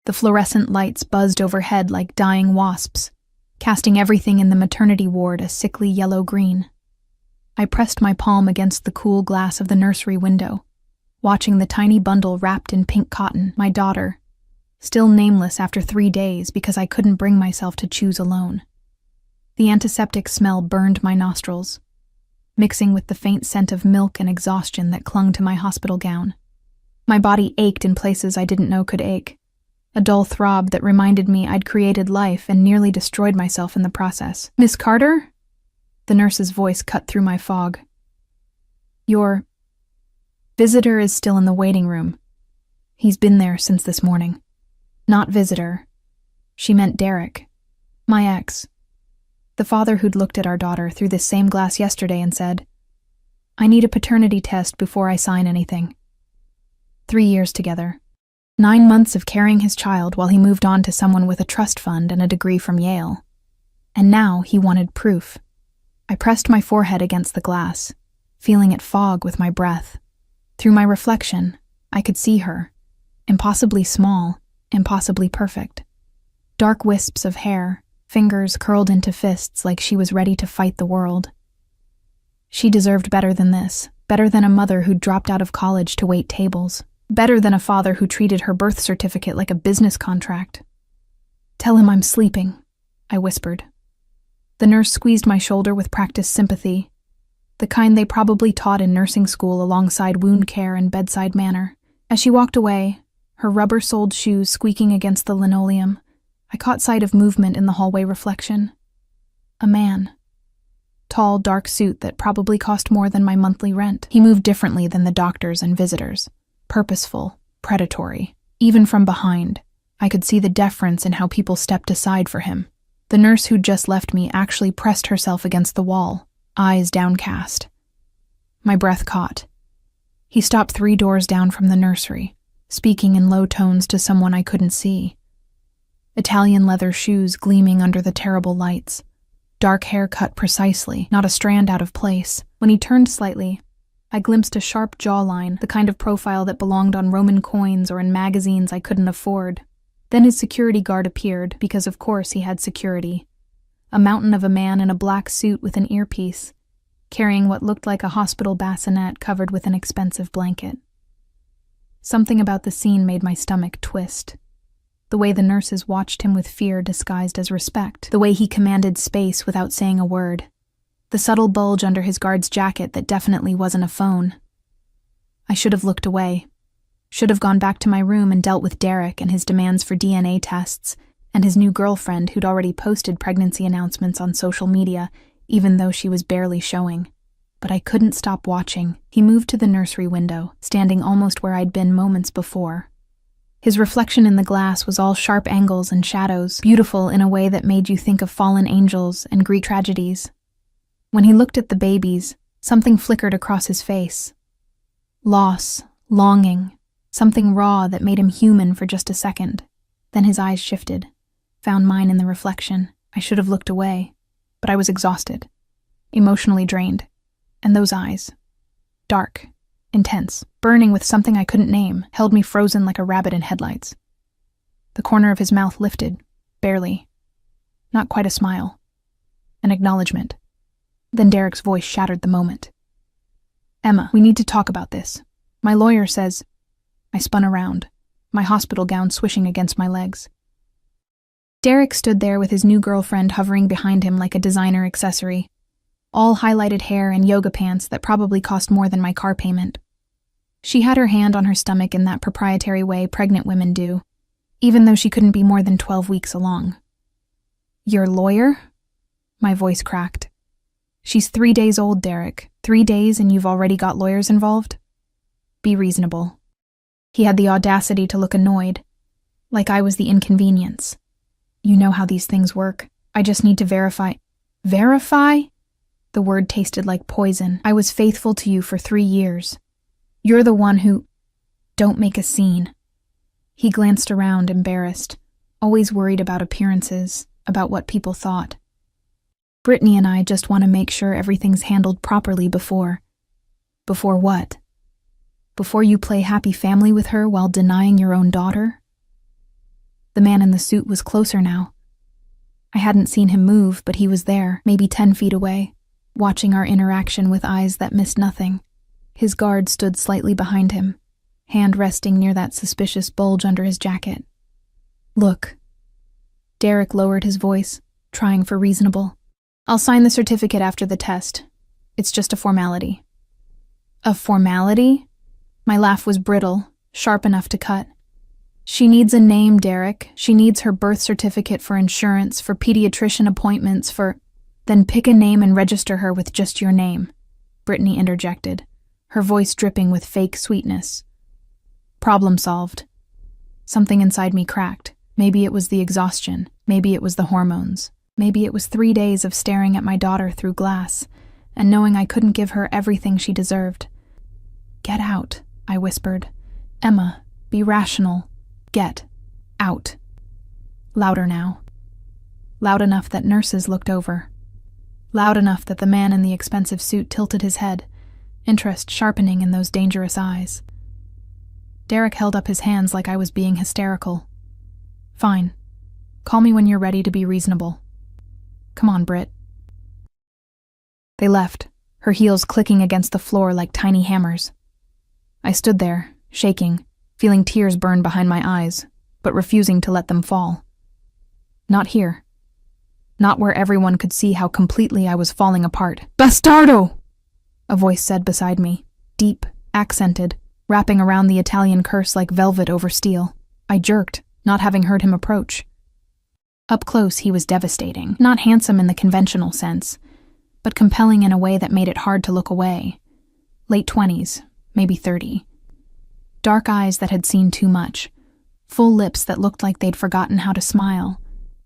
The fluorescent lights buzzed overhead like dying wasps, casting everything in the maternity ward a sickly yellow-green. I pressed my palm against the cool glass of the nursery window, watching the tiny bundle wrapped in pink cotton, my daughter, still nameless after 3 days because I couldn't bring myself to choose alone. The antiseptic smell burned my nostrils, mixing with the faint scent of milk and exhaustion that clung to my hospital gown. My body ached in places I didn't know could ache, a dull throb that reminded me I'd created life and nearly destroyed myself in the process. "Miss Carter?" The nurse's voice cut through my fog. "Your visitor is still in the waiting room. He's been there since this morning." Not visitor. She meant Derek, my ex. The father who'd looked at our daughter through this same glass yesterday and said, "I need a paternity test before I sign anything." 3 years together. 9 months of carrying his child while he moved on to someone with a trust fund and a degree from Yale. And now he wanted proof. I pressed my forehead against the glass, feeling it fog with my breath. Through my reflection, I could see her, impossibly small, impossibly perfect. Dark wisps of hair, fingers curled into fists like she was ready to fight the world. She deserved better than this, better than a mother who'd dropped out of college to wait tables, better than a father who treated her birth certificate like a business contract. "Tell him I'm sleeping," I whispered. The nurse squeezed my shoulder with practiced sympathy, the kind they probably taught in nursing school alongside wound care and bedside manner. As she walked away, her rubber-soled shoes squeaking against the linoleum, I caught sight of movement in the hallway reflection. A man. Tall, dark suit that probably cost more than my monthly rent. He moved differently than the doctors and visitors. Purposeful, predatory. Even from behind, I could see the deference in how people stepped aside for him. The nurse who'd just left me actually pressed herself against the wall, eyes downcast. My breath caught. He stopped 3 doors down from the nursery, speaking in low tones to someone I couldn't see. Italian leather shoes gleaming under the terrible lights. Dark hair cut precisely, not a strand out of place. When he turned slightly, I glimpsed a sharp jawline, the kind of profile that belonged on Roman coins or in magazines I couldn't afford. Then his security guard appeared, because of course he had security. A mountain of a man in a black suit with an earpiece, carrying what looked like a hospital bassinet covered with an expensive blanket. Something about the scene made my stomach twist. The way the nurses watched him with fear disguised as respect, the way he commanded space without saying a word, the subtle bulge under his guard's jacket that definitely wasn't a phone. I should have looked away, should have gone back to my room and dealt with Derek and his demands for DNA tests, and his new girlfriend who'd already posted pregnancy announcements on social media, even though she was barely showing. But I couldn't stop watching. He moved to the nursery window, standing almost where I'd been moments before. His reflection in the glass was all sharp angles and shadows, beautiful in a way that made you think of fallen angels and Greek tragedies. When he looked at the babies, something flickered across his face. Loss, longing, something raw that made him human for just a second. Then his eyes shifted, found mine in the reflection. I should have looked away, but I was exhausted, emotionally drained. And those eyes, dark, intense, burning with something I couldn't name, held me frozen like a rabbit in headlights. The corner of his mouth lifted, barely. Not quite a smile. An acknowledgement. Then Derek's voice shattered the moment. "Emma, we need to talk about this. My lawyer says—" I spun around, my hospital gown swishing against my legs. Derek stood there with his new girlfriend hovering behind him like a designer accessory. All highlighted hair and yoga pants that probably cost more than my car payment. She had her hand on her stomach in that proprietary way pregnant women do, even though she couldn't be more than 12 weeks along. "Your lawyer?" My voice cracked. "She's 3 days old, Derek. 3 days and you've already got lawyers involved? Be reasonable." He had the audacity to look annoyed, like I was the inconvenience. "You know how these things work. I just need to verify." "Verify?" The word tasted like poison. "I was faithful to you for 3 years. You're the one who—" "Don't make a scene." He glanced around, embarrassed, always worried about appearances, about what people thought. "Brittany and I just want to make sure everything's handled properly before—" "Before what? Before you play happy family with her while denying your own daughter?" The man in the suit was closer now. I hadn't seen him move, but he was there, maybe 10 feet away, watching our interaction with eyes that missed nothing. His guard stood slightly behind him, hand resting near that suspicious bulge under his jacket. "Look." Derek lowered his voice, trying for reasonable. "I'll sign the certificate after the test. It's just a formality." "A formality?" My laugh was brittle, sharp enough to cut. "She needs a name, Derek. She needs her birth certificate for insurance, for pediatrician appointments, for—" "Then pick a name and register her with just your name," Brittany interjected, her voice dripping with fake sweetness. Problem solved. Something inside me cracked. Maybe it was the exhaustion. Maybe it was the hormones. Maybe it was 3 days of staring at my daughter through glass and knowing I couldn't give her everything she deserved. "Get out," I whispered. "Emma, be rational. Get out." Louder now. Loud enough that nurses looked over. Loud enough that the man in the expensive suit tilted his head, interest sharpening in those dangerous eyes. Derek held up his hands like I was being hysterical. "Fine. Call me when you're ready to be reasonable. Come on, Britt." They left, her heels clicking against the floor like tiny hammers. I stood there, shaking, feeling tears burn behind my eyes, but refusing to let them fall. Not here. Not where everyone could see how completely I was falling apart. "Bastardo!" a voice said beside me, deep, accented, wrapping around the Italian curse like velvet over steel. I jerked, not having heard him approach. Up close, he was devastating. Not handsome in the conventional sense, but compelling in a way that made it hard to look away. Late 20s, maybe 30. Dark eyes that had seen too much. Full lips that looked like they'd forgotten how to smile.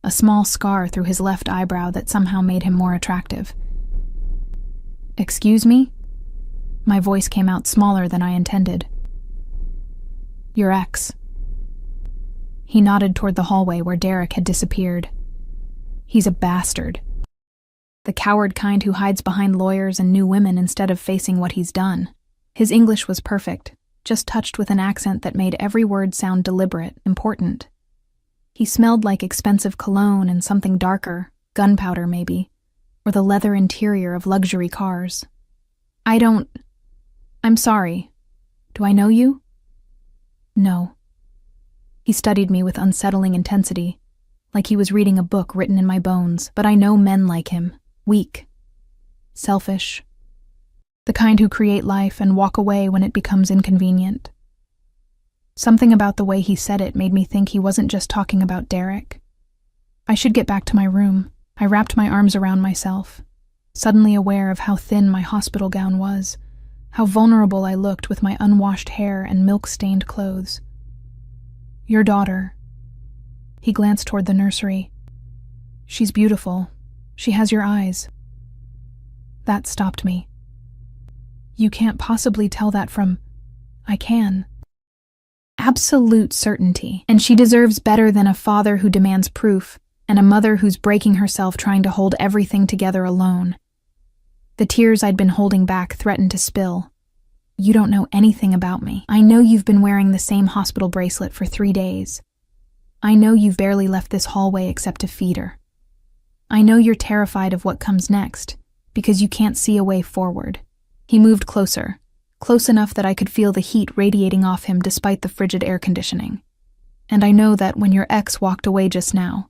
A small scar through his left eyebrow that somehow made him more attractive. "Excuse me?" My voice came out smaller than I intended. "Your ex." He nodded toward the hallway where Derek had disappeared. "He's a bastard. The coward kind who hides behind lawyers and new women instead of facing what he's done." His English was perfect, just touched with an accent that made every word sound deliberate, important. He smelled like expensive cologne and something darker, gunpowder maybe, or the leather interior of luxury cars. I'm sorry. Do I know you?" "No." He studied me with unsettling intensity, like he was reading a book written in my bones, but I know men like him, weak, selfish, the kind who create life and walk away when it becomes inconvenient. Something about the way he said it made me think he wasn't just talking about Derek. I should get back to my room. I wrapped my arms around myself, suddenly aware of how thin my hospital gown was, how vulnerable I looked with my unwashed hair and milk-stained clothes. "Your daughter." He glanced toward the nursery. "She's beautiful. She has your eyes." That stopped me. "You can't possibly tell that from—" "I can." Absolute certainty, and she deserves better than a father who demands proof, and a mother who's breaking herself trying to hold everything together alone. The tears I'd been holding back threatened to spill. "You don't know anything about me. I know you've been wearing the same hospital bracelet for 3 days. I know you've barely left this hallway except to feed her. I know you're terrified of what comes next, because you can't see a way forward." He moved closer, close enough that I could feel the heat radiating off him despite the frigid air conditioning. "And I know that when your ex walked away just now,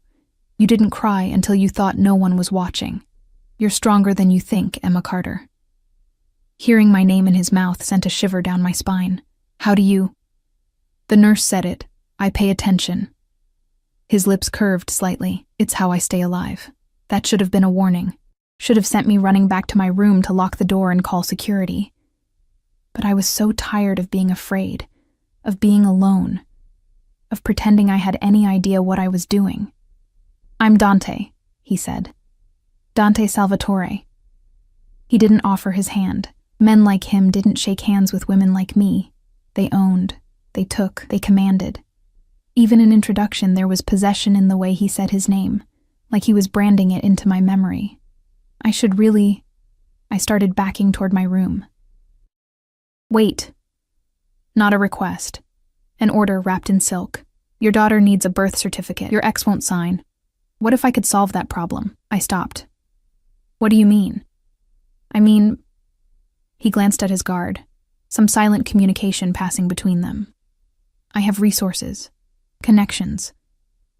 you didn't cry until you thought no one was watching. You're stronger than you think, Emma Carter." Hearing my name in his mouth sent a shiver down my spine. "How do you—" "The nurse said it. I pay attention." His lips curved slightly. "It's how I stay alive." That should have been a warning. Should have sent me running back to my room to lock the door and call security. But I was so tired of being afraid, of being alone, of pretending I had any idea what I was doing. "I'm Dante," he said. "Dante Salvatore." He didn't offer his hand. Men like him didn't shake hands with women like me. They owned, they took, they commanded. Even in introduction, there was possession in the way he said his name, like he was branding it into my memory. I started backing toward my room. "Wait." Not a request. An order wrapped in silk. Your daughter needs a birth certificate. Your ex won't sign. What if I could solve that problem? I stopped. What do you mean? I mean, he glanced at his guard, some silent communication passing between them. I have resources, connections.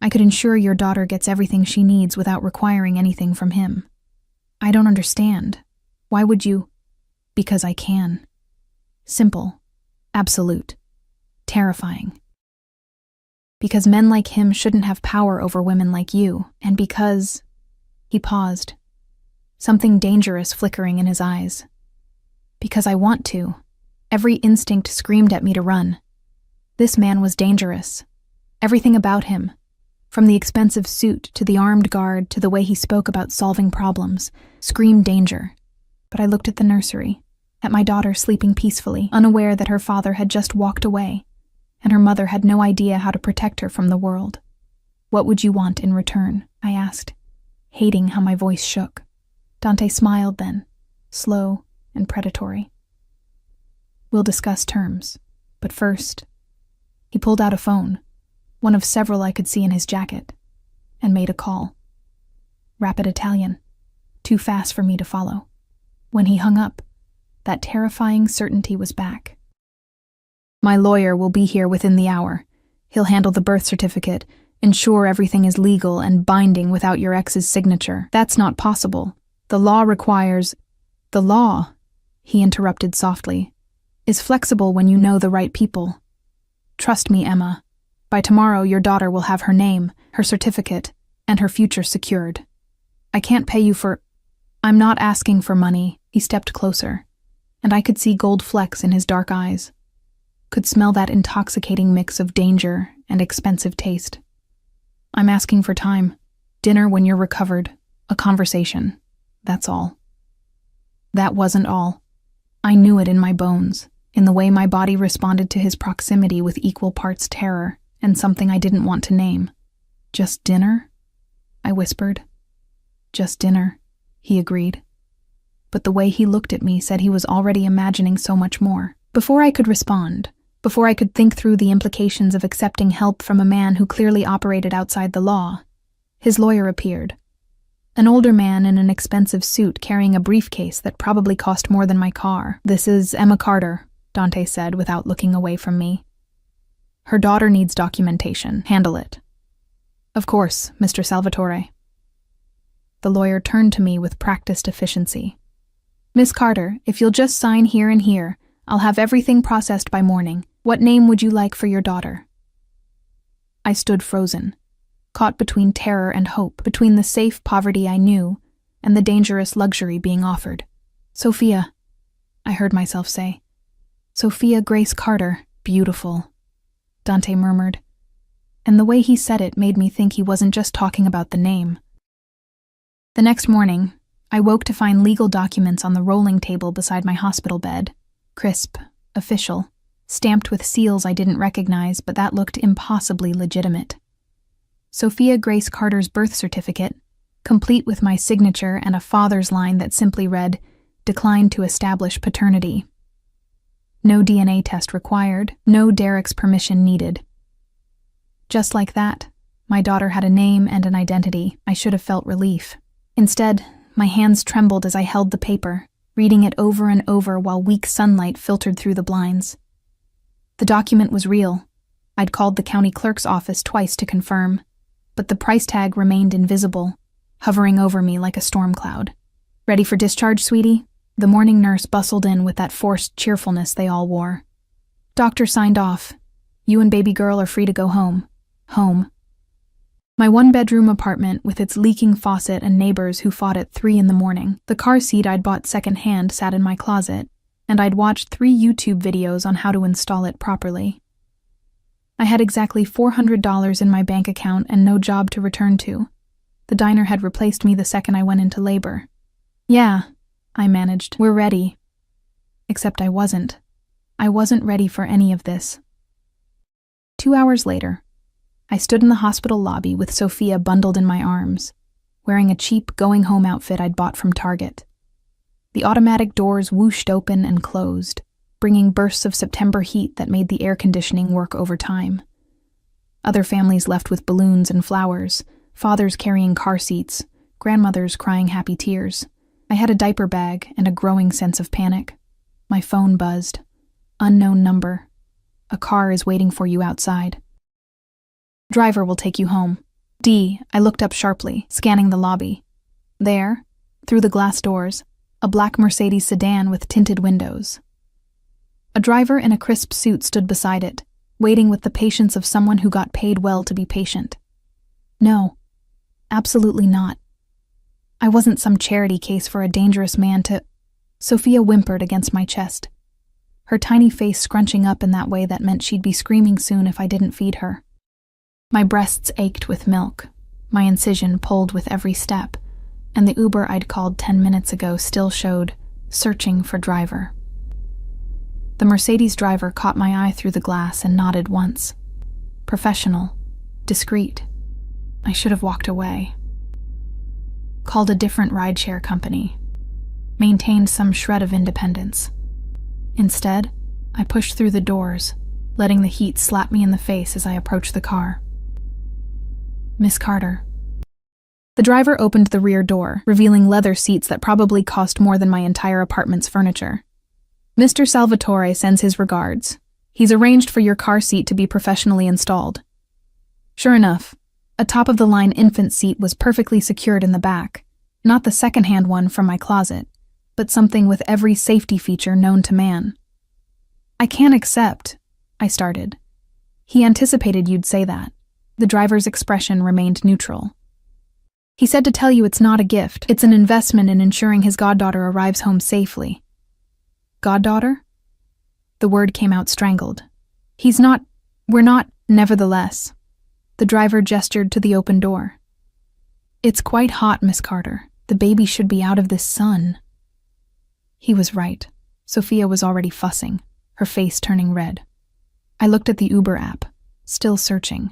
I could ensure your daughter gets everything she needs without requiring anything from him. I don't understand. Why would you? Because I can. Simple. Absolute. Terrifying. Because men like him shouldn't have power over women like you, and because... He paused, something dangerous flickering in his eyes. Because I want to. Every instinct screamed at me to run. This man was dangerous. Everything about him, from the expensive suit to the armed guard to the way he spoke about solving problems, screamed danger. But I looked at the nursery, at my daughter sleeping peacefully, unaware that her father had just walked away, and her mother had no idea how to protect her from the world. What would you want in return? I asked, hating how my voice shook. Dante smiled then, slow and predatory. We'll discuss terms, but first, he pulled out a phone, one of several I could see in his jacket, and made a call. Rapid Italian, too fast for me to follow. When he hung up, that terrifying certainty was back. My lawyer will be here within the hour. He'll handle the birth certificate, ensure everything is legal and binding without your ex's signature. That's not possible. The law requires... The law, he interrupted softly, is flexible when you know the right people. Trust me, Emma. By tomorrow, your daughter will have her name, her certificate, and her future secured. I can't pay you for... I'm not asking for money. He stepped closer, and I could see gold flecks in his dark eyes. Could smell that intoxicating mix of danger and expensive taste. I'm asking for time. Dinner when you're recovered. A conversation. That's all. That wasn't all. I knew it in my bones, in the way my body responded to his proximity with equal parts terror and something I didn't want to name. Just dinner? I whispered. Just dinner, he agreed. But the way he looked at me said he was already imagining so much more. Before I could respond, before I could think through the implications of accepting help from a man who clearly operated outside the law, his lawyer appeared. An older man in an expensive suit carrying a briefcase that probably cost more than my car. This is Emma Carter, Dante said without looking away from me. Her daughter needs documentation. Handle it. Of course, Mr. Salvatore. The lawyer turned to me with practiced efficiency. Miss Carter, if you'll just sign here and here, I'll have everything processed by morning. What name would you like for your daughter? I stood frozen, caught between terror and hope, between the safe poverty I knew and the dangerous luxury being offered. Sophia, I heard myself say. Sophia Grace Carter, beautiful, Dante murmured, and the way he said it made me think he wasn't just talking about the name. The next morning, I woke to find legal documents on the rolling table beside my hospital bed, crisp, official, stamped with seals I didn't recognize, but that looked impossibly legitimate. Sophia Grace Carter's birth certificate, complete with my signature and a father's line that simply read, "Declined to establish paternity." No DNA test required, no Derek's permission needed. Just like that, my daughter had a name and an identity. I should have felt relief. Instead, my hands trembled as I held the paper, reading it over and over while weak sunlight filtered through the blinds. The document was real. I'd called the county clerk's office twice to confirm, but the price tag remained invisible, hovering over me like a storm cloud. Ready for discharge, sweetie? The morning nurse bustled in with that forced cheerfulness they all wore. Doctor signed off. You and baby girl are free to go home. Home. My one-bedroom apartment with its leaking faucet and neighbors who fought at 3 a.m. The car seat I'd bought secondhand sat in my closet, and I'd watched 3 YouTube videos on how to install it properly. I had exactly $400 in my bank account and no job to return to. The diner had replaced me the second I went into labor. Yeah, I managed. We're ready. Except I wasn't. I wasn't ready for any of this. 2 hours later, I stood in the hospital lobby with Sophia bundled in my arms, wearing a cheap going-home outfit I'd bought from Target. The automatic doors whooshed open and closed, bringing bursts of September heat that made the air conditioning work overtime. Other families left with balloons and flowers, fathers carrying car seats, grandmothers crying happy tears. I had a diaper bag and a growing sense of panic. My phone buzzed. Unknown number. A car is waiting for you outside. Driver will take you home. I looked up sharply, scanning the lobby. There, through the glass doors, a black Mercedes sedan with tinted windows. A driver in a crisp suit stood beside it, waiting with the patience of someone who got paid well to be patient. No, absolutely not. I wasn't some charity case for a dangerous man to... Sophia whimpered against my chest, her tiny face scrunching up in that way that meant she'd be screaming soon if I didn't feed her. My breasts ached with milk, my incision pulled with every step, and the Uber I'd called 10 minutes ago still showed, searching for driver. The Mercedes driver caught my eye through the glass and nodded once. Professional, discreet. I should have walked away. Called a different rideshare company. Maintained some shred of independence. Instead, I pushed through the doors, letting the heat slap me in the face as I approached the car. Miss Carter. The driver opened the rear door, revealing leather seats that probably cost more than my entire apartment's furniture. Mr. Salvatore sends his regards. He's arranged for your car seat to be professionally installed. Sure enough, a top-of-the-line infant seat was perfectly secured in the back, not the second-hand one from my closet, but something with every safety feature known to man. I can't accept, I started. He anticipated you'd say that. The driver's expression remained neutral. He said to tell you it's not a gift, it's an investment in ensuring his goddaughter arrives home safely. Goddaughter? The word came out strangled. We're not, nevertheless. The driver gestured to the open door. It's quite hot, Miss Carter. The baby should be out of this sun. He was right. Sophia was already fussing, her face turning red. I looked at the Uber app, still searching.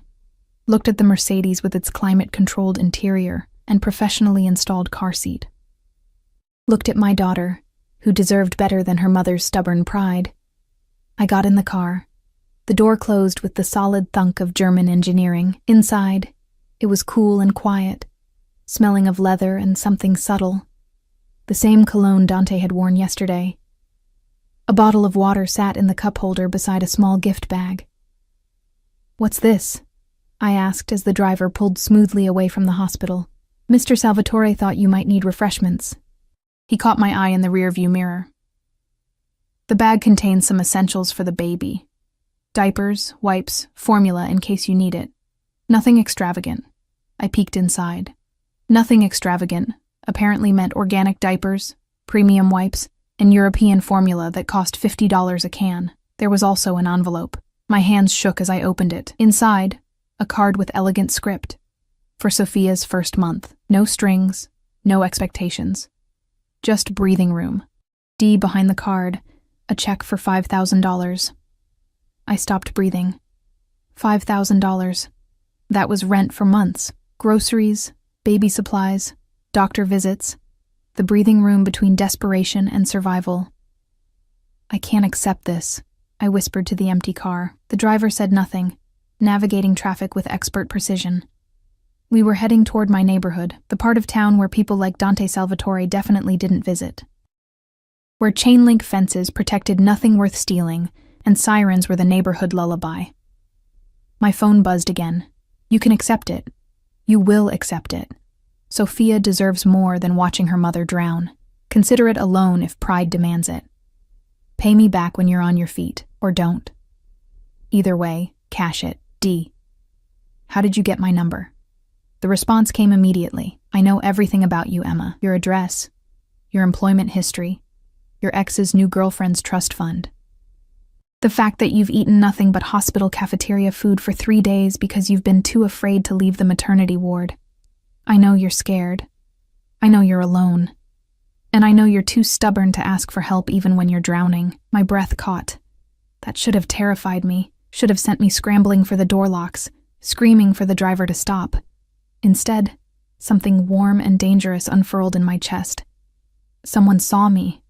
Looked at the Mercedes with its climate-controlled interior and professionally installed car seat. Looked at my daughter, who deserved better than her mother's stubborn pride. I got in the car. The door closed with the solid thunk of German engineering. Inside, it was cool and quiet, smelling of leather and something subtle. The same cologne Dante had worn yesterday. A bottle of water sat in the cup holder beside a small gift bag. What's this? I asked as the driver pulled smoothly away from the hospital. Mr. Salvatore thought you might need refreshments. He caught my eye in the rearview mirror. The bag contains some essentials for the baby. Diapers, wipes, formula in case you need it. Nothing extravagant. I peeked inside. Nothing extravagant apparently meant organic diapers, premium wipes, and European formula that cost $50 a can. There was also an envelope. My hands shook as I opened it. Inside, a card with elegant script. For Sophia's first month. No strings, no expectations. Just breathing room. D behind the card, a check for $5,000. I stopped breathing. $5,000. That was rent for months. Groceries, baby supplies, doctor visits. The breathing room between desperation and survival. I can't accept this, I whispered to the empty car. The driver said nothing, navigating traffic with expert precision. We were heading toward my neighborhood, the part of town where people like Dante Salvatore definitely didn't visit. Where chain-link fences protected nothing worth stealing, and sirens were the neighborhood lullaby. My phone buzzed again. You can accept it. You will accept it. Sophia deserves more than watching her mother drown. Consider it a loan if pride demands it. Pay me back when you're on your feet, or don't. Either way, cash it. D. How did you get my number? The response came immediately. I know everything about you, Emma. Your address, your employment history, your ex's new girlfriend's trust fund. The fact that you've eaten nothing but hospital cafeteria food for 3 days because you've been too afraid to leave the maternity ward. I know you're scared. I know you're alone. And I know you're too stubborn to ask for help even when you're drowning. My breath caught. That should have terrified me, should have sent me scrambling for the door locks, screaming for the driver to stop. Instead, something warm and dangerous unfurled in my chest. Someone saw me.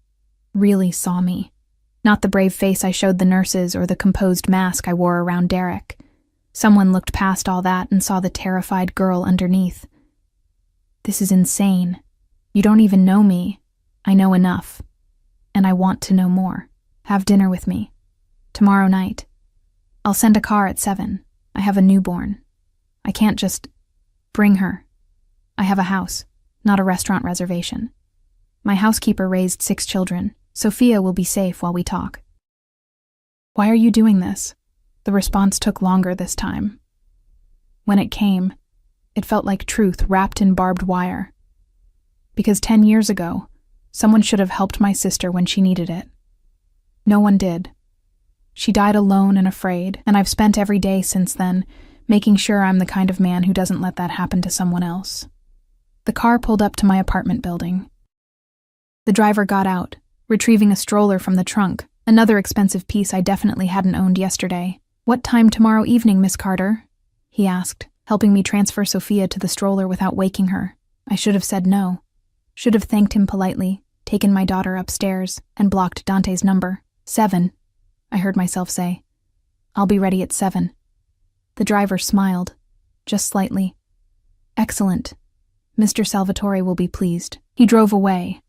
Really saw me. Not the brave face I showed the nurses or the composed mask I wore around Derek. Someone looked past all that and saw the terrified girl underneath. This is insane. You don't even know me. I know enough. And I want to know more. Have dinner with me. Tomorrow night. I'll send a car at 7. I have a newborn. I can't just bring her. I have a house, not a restaurant reservation. My housekeeper raised 6 children. Sophia will be safe while we talk. Why are you doing this? The response took longer this time. When it came, it felt like truth wrapped in barbed wire. Because 10 years ago, someone should have helped my sister when she needed it. No one did. She died alone and afraid, and I've spent every day since then making sure I'm the kind of man who doesn't let that happen to someone else. The car pulled up to my apartment building. The driver got out, retrieving a stroller from the trunk, another expensive piece I definitely hadn't owned yesterday. "What time tomorrow evening, Miss Carter?" he asked, helping me transfer Sophia to the stroller without waking her. I should have said no. Should have thanked him politely, taken my daughter upstairs, and blocked Dante's number. 7, I heard myself say. I'll be ready at 7. The driver smiled, just slightly. Excellent. Mr. Salvatore will be pleased. He drove away,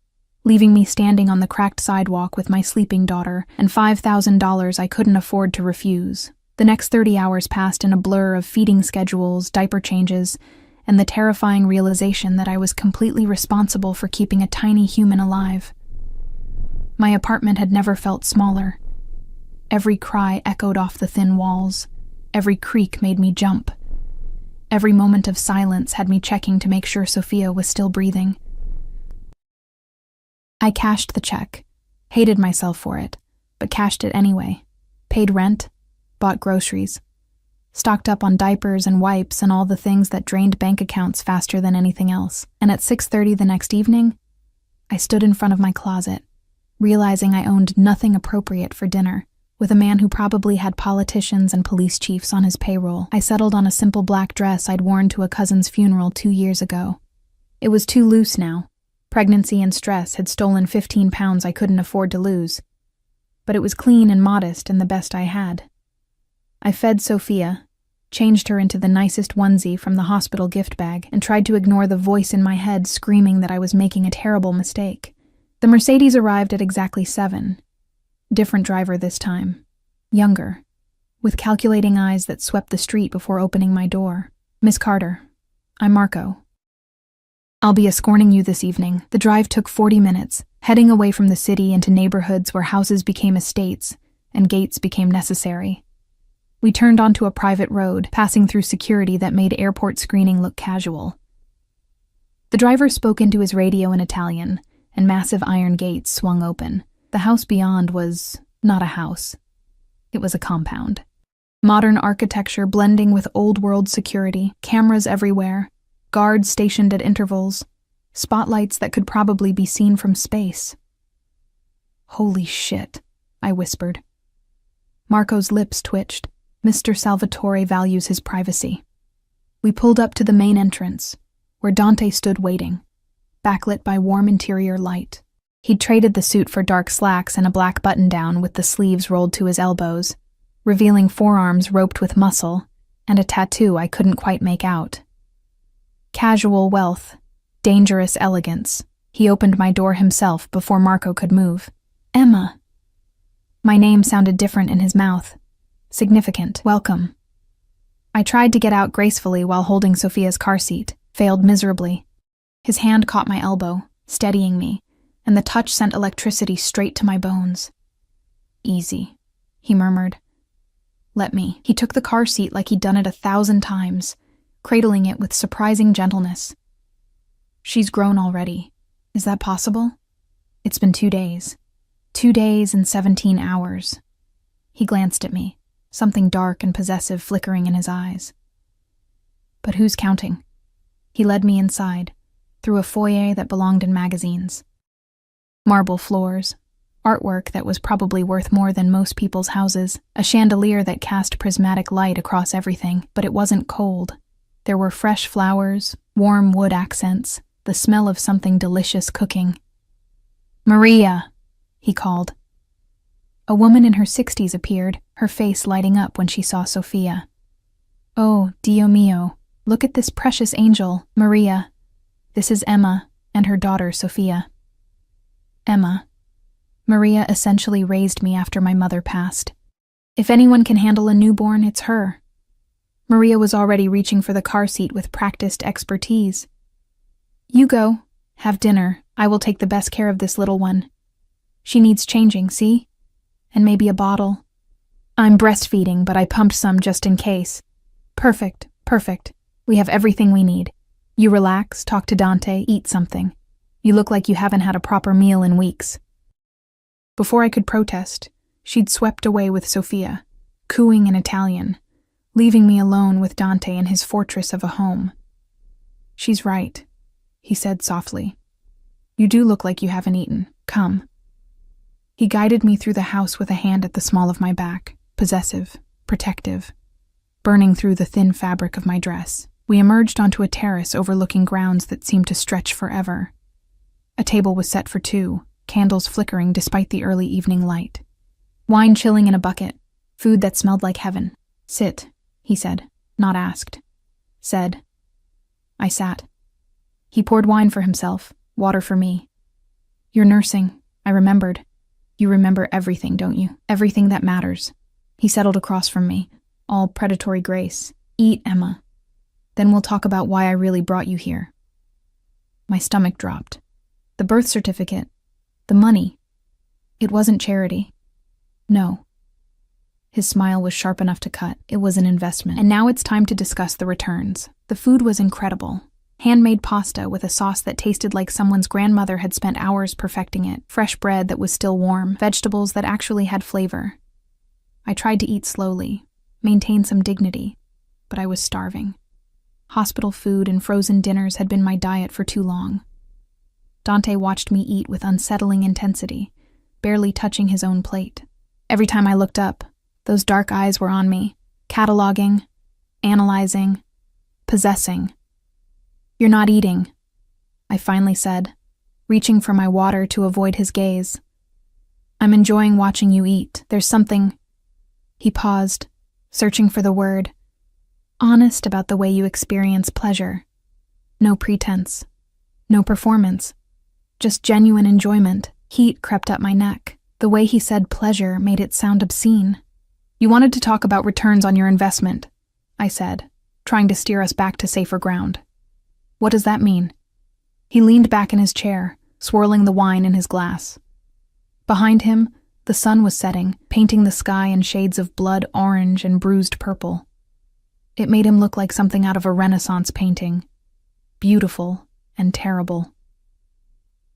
leaving me standing on the cracked sidewalk with my sleeping daughter and $5,000 I couldn't afford to refuse. The next 30 hours passed in a blur of feeding schedules, diaper changes, and the terrifying realization that I was completely responsible for keeping a tiny human alive. My apartment had never felt smaller. Every cry echoed off the thin walls. Every creak made me jump. Every moment of silence had me checking to make sure Sophia was still breathing. I cashed the check. Hated myself for it, but cashed it anyway. Paid rent, bought groceries. Stocked up on diapers and wipes and all the things that drained bank accounts faster than anything else. And at 6:30 the next evening, I stood in front of my closet, realizing I owned nothing appropriate for dinner. With a man who probably had politicians and police chiefs on his payroll, I settled on a simple black dress I'd worn to a cousin's funeral 2 years ago. It was too loose now. Pregnancy and stress had stolen 15 pounds I couldn't afford to lose. But it was clean and modest and the best I had. I fed Sophia, changed her into the nicest onesie from the hospital gift bag, and tried to ignore the voice in my head screaming that I was making a terrible mistake. The Mercedes arrived at exactly 7. Different driver this time. Younger, with calculating eyes that swept the street before opening my door. "Miss Carter, I'm Marco. I'll be escorting you this evening." The drive took 40 minutes, heading away from the city into neighborhoods where houses became estates and gates became necessary. We turned onto a private road, passing through security that made airport screening look casual. The driver spoke into his radio in Italian, and massive iron gates swung open. The house beyond was not a house. It was a compound. Modern architecture blending with old-world security, cameras everywhere, guards stationed at intervals, spotlights that could probably be seen from space. "Holy shit," I whispered. Marco's lips twitched. Mr. Salvatore values his privacy. We pulled up to the main entrance, where Dante stood waiting, backlit by warm interior light. He'd traded the suit for dark slacks and a black button-down with the sleeves rolled to his elbows, revealing forearms roped with muscle and a tattoo I couldn't quite make out. Casual wealth, dangerous elegance. He opened my door himself before Marco could move. "Emma." My name sounded different in his mouth. Significant. "Welcome." I tried to get out gracefully while holding Sophia's car seat, failed miserably. His hand caught my elbow, steadying me, and the touch sent electricity straight to my bones. "Easy," he murmured. "Let me." He took the car seat like he'd done it 1,000 times, cradling it with surprising gentleness. "She's grown already. Is that possible? It's been 2 days. 2 days and 17 hours. He glanced at me, something dark and possessive flickering in his eyes. "But who's counting?" He led me inside, through a foyer that belonged in magazines. Marble floors, artwork that was probably worth more than most people's houses, a chandelier that cast prismatic light across everything, but it wasn't cold. There were fresh flowers, warm wood accents, the smell of something delicious cooking. "Maria," he called. A woman in her 60s appeared, her face lighting up when she saw Sophia. Oh, Dio mio, look at this precious angel, Maria. This is Emma and her daughter, Sophia. Emma. Maria essentially raised me after my mother passed. If anyone can handle a newborn, it's her. Maria was already reaching for the car seat with practiced expertise. You go. Have dinner. I will take the best care of this little one. She needs changing, see? And maybe a bottle. I'm breastfeeding, but I pumped some just in case. Perfect, perfect. We have everything we need. You relax, talk to Dante, eat something. You look like you haven't had a proper meal in weeks. Before I could protest, she'd swept away with Sophia, cooing in Italian, leaving me alone with Dante in his fortress of a home. She's right, he said softly. You do look like you haven't eaten. Come. He guided me through the house with a hand at the small of my back, possessive, protective, burning through the thin fabric of my dress. We emerged onto a terrace overlooking grounds that seemed to stretch forever. A table was set for two, candles flickering despite the early evening light. Wine chilling in a bucket, food that smelled like heaven. Sit, he said, not asked. Said. I sat. He poured wine for himself, water for me. You're nursing, I remembered. You remember everything, don't you? Everything that matters. He settled across from me, all predatory grace. Eat, Emma. Then we'll talk about why I really brought you here. My stomach dropped. The birth certificate. The money. It wasn't charity. No. His smile was sharp enough to cut. It was an investment. And now it's time to discuss the returns. The food was incredible. Handmade pasta with a sauce that tasted like someone's grandmother had spent hours perfecting it. Fresh bread that was still warm. Vegetables that actually had flavor. I tried to eat slowly, maintain some dignity, but I was starving. Hospital food and frozen dinners had been my diet for too long. Dante watched me eat with unsettling intensity, barely touching his own plate. Every time I looked up, those dark eyes were on me, cataloging, analyzing, possessing. You're not eating, I finally said, reaching for my water to avoid his gaze. I'm enjoying watching you eat. There's something... He paused, searching for the word. Honest about the way you experience pleasure. No pretense. No performance. Just genuine enjoyment. Heat crept up my neck. The way he said pleasure made it sound obscene. You wanted to talk about returns on your investment, I said, trying to steer us back to safer ground. What does that mean? He leaned back in his chair, swirling the wine in his glass. Behind him, the sun was setting, painting the sky in shades of blood orange and bruised purple. It made him look like something out of a Renaissance painting. Beautiful and terrible.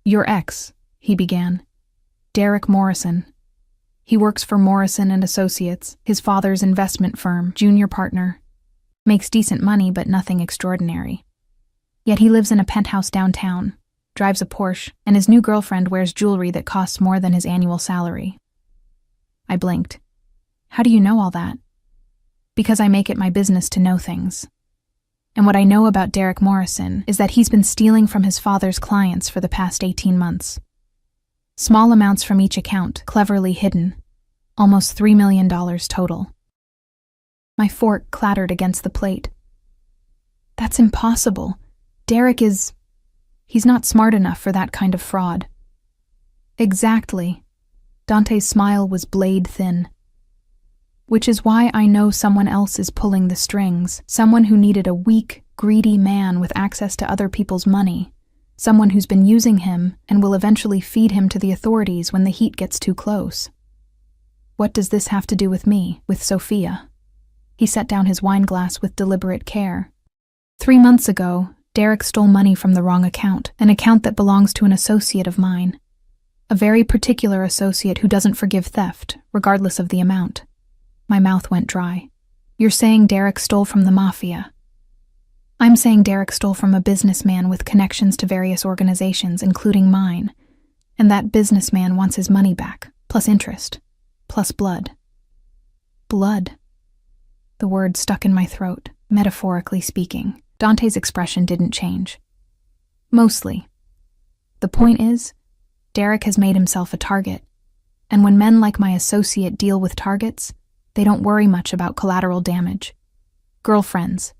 Your ex, he began. Derek Morrison. He works for Morrison and Associates, his father's investment firm, junior partner. Makes decent money, but nothing extraordinary. Yet he lives in a penthouse downtown, drives a Porsche, and his new girlfriend wears jewelry that costs more than his annual salary. I blinked. How do you know all that? Because I make it my business to know things. And what I know about Derek Morrison is that he's been stealing from his father's clients for the past 18 months. Small amounts from each account, cleverly hidden. Almost $3 million total. My fork clattered against the plate. That's impossible. Derek is... He's not smart enough for that kind of fraud. Exactly. Dante's smile was blade thin. Which is why I know someone else is pulling the strings. Someone who needed a weak, greedy man with access to other people's money. Someone who's been using him and will eventually feed him to the authorities when the heat gets too close. What does this have to do with me, with Sophia? He set down his wine glass with deliberate care. 3 months ago, Derek stole money from the wrong account, an account that belongs to an associate of mine. A very particular associate who doesn't forgive theft, regardless of the amount. My mouth went dry. You're saying Derek stole from the Mafia. I'm saying Derek stole from a businessman with connections to various organizations, including mine. And that businessman wants his money back, plus interest, plus blood. Blood. The word stuck in my throat, metaphorically speaking. Dante's expression didn't change. Mostly. The point is, Derek has made himself a target. And when men like my associate deal with targets, they don't worry much about collateral damage. Girlfriends.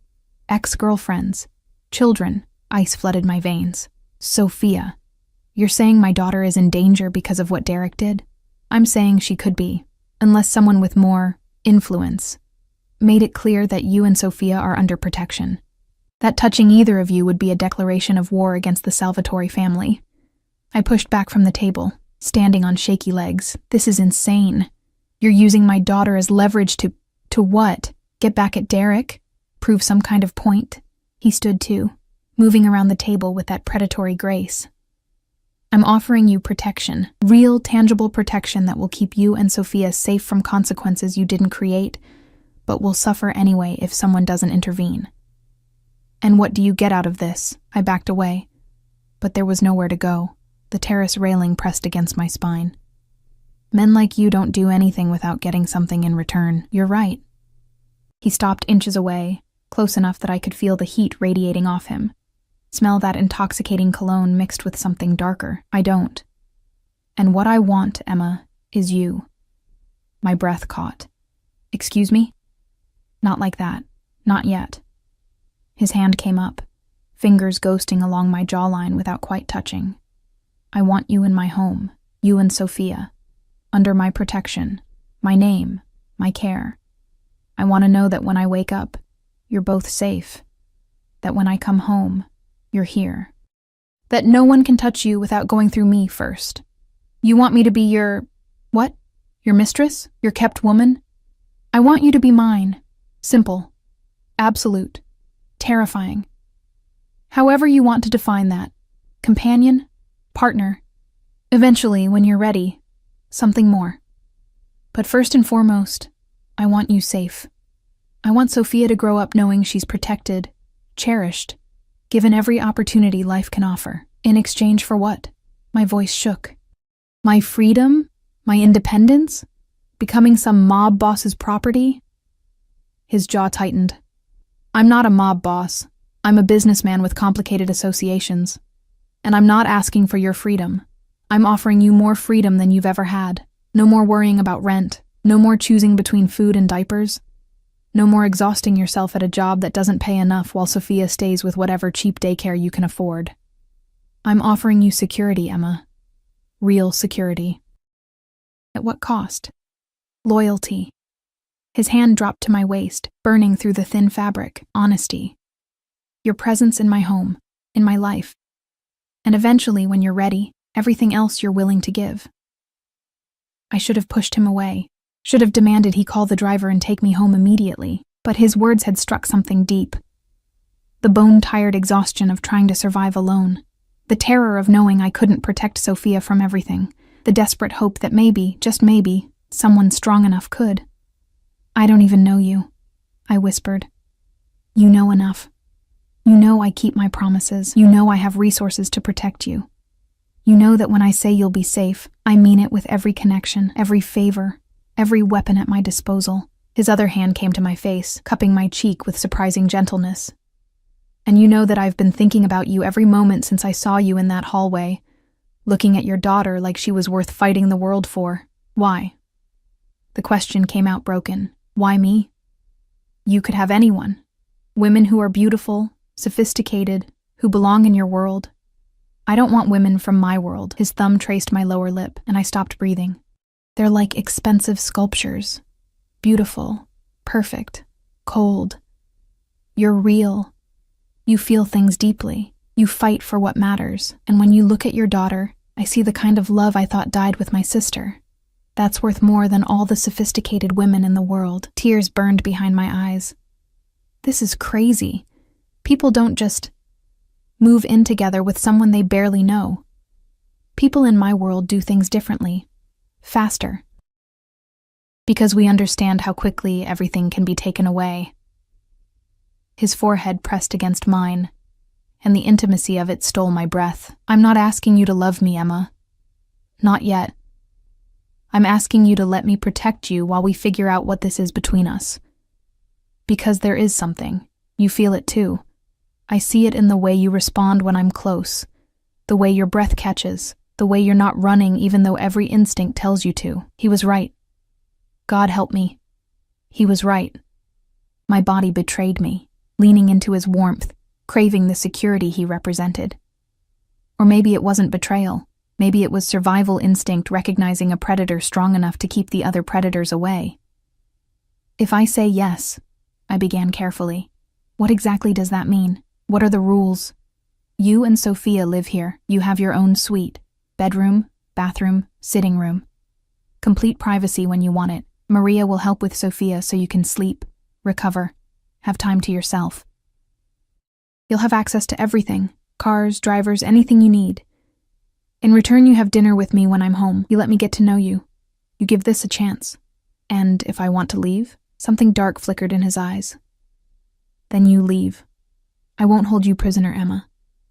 Ex-girlfriends. Children. Ice flooded my veins. Sophia. You're saying my daughter is in danger because of what Derek did? I'm saying she could be, unless someone with more influence made it clear that you and Sophia are under protection. That touching either of you would be a declaration of war against the Salvatore family. I pushed back from the table, standing on shaky legs. This is insane. You're using my daughter as leverage to what? Get back at Derek? Prove some kind of point? He stood too, moving around the table with that predatory grace. I'm offering you protection, real, tangible protection that will keep you and Sophia safe from consequences you didn't create, but will suffer anyway if someone doesn't intervene. And what do you get out of this? I backed away, but there was nowhere to go. The terrace railing pressed against my spine. Men like you don't do anything without getting something in return. You're right. He stopped inches away, close enough that I could feel the heat radiating off him. Smell that intoxicating cologne mixed with something darker. I don't. And what I want, Emma, is you. My breath caught. Excuse me? Not like that. Not yet. His hand came up, fingers ghosting along my jawline without quite touching. I want you in my home, you and Sophia, under my protection, my name, my care. I want to know that when I wake up, you're both safe. That when I come home, you're here. That no one can touch you without going through me first. You want me to be your... what? Your mistress? Your kept woman? I want you to be mine. Simple. Absolute. Terrifying. However you want to define that. Companion? Partner? Eventually, when you're ready, something more. But first and foremost, I want you safe. I want Sophia to grow up knowing she's protected, cherished, given every opportunity life can offer. In exchange for what? My voice shook. My freedom? My independence? Becoming some mob boss's property? His jaw tightened. I'm not a mob boss. I'm a businessman with complicated associations. And I'm not asking for your freedom. I'm offering you more freedom than you've ever had. No more worrying about rent. No more choosing between food and diapers. No more exhausting yourself at a job that doesn't pay enough while Sophia stays with whatever cheap daycare you can afford. I'm offering you security, Emma. Real security. At what cost? Loyalty. His hand dropped to my waist, burning through the thin fabric. Honesty. Your presence in my home, in my life. And eventually, when you're ready, everything else you're willing to give. I should have pushed him away. Should have demanded he call the driver and take me home immediately, but his words had struck something deep. The bone-tired exhaustion of trying to survive alone. The terror of knowing I couldn't protect Sophia from everything. The desperate hope that maybe, just maybe, someone strong enough could. I don't even know you, I whispered. You know enough. You know I keep my promises. You know I have resources to protect you. You know that when I say you'll be safe, I mean it with every connection, every favor, every weapon at my disposal. His other hand came to my face, cupping my cheek with surprising gentleness. And you know that I've been thinking about you every moment since I saw you in that hallway, looking at your daughter like she was worth fighting the world for. Why? The question came out broken. Why me? You could have anyone. Women who are beautiful, sophisticated, who belong in your world. I don't want women from my world. His thumb traced my lower lip, and I stopped breathing. They're like expensive sculptures. Beautiful, perfect, cold. You're real. You feel things deeply. You fight for what matters. And when you look at your daughter, I see the kind of love I thought died with my sister. That's worth more than all the sophisticated women in the world. Tears burned behind my eyes. This is crazy. People don't just move in together with someone they barely know. People in my world do things differently. Faster. Because we understand how quickly everything can be taken away. His forehead pressed against mine, and the intimacy of it stole my breath. I'm not asking you to love me, Emma. Not yet. I'm asking you to let me protect you while we figure out what this is between us. Because there is something. You feel it too. I see it in the way you respond when I'm close, the way your breath catches, the way you're not running even though every instinct tells you to. He was right. God help me. He was right. My body betrayed me, leaning into his warmth, craving the security he represented. Or maybe it wasn't betrayal. Maybe it was survival instinct recognizing a predator strong enough to keep the other predators away. If I say yes, I began carefully, what exactly does that mean? What are the rules? You and Sophia live here. You have your own suite. Bedroom, bathroom, sitting room. Complete privacy when you want it. Maria will help with Sophia so you can sleep, recover, have time to yourself. You'll have access to everything. Cars, drivers, anything you need. In return, you have dinner with me when I'm home. You let me get to know you. You give this a chance. And if I want to leave, something dark flickered in his eyes. Then you leave. I won't hold you prisoner, Emma.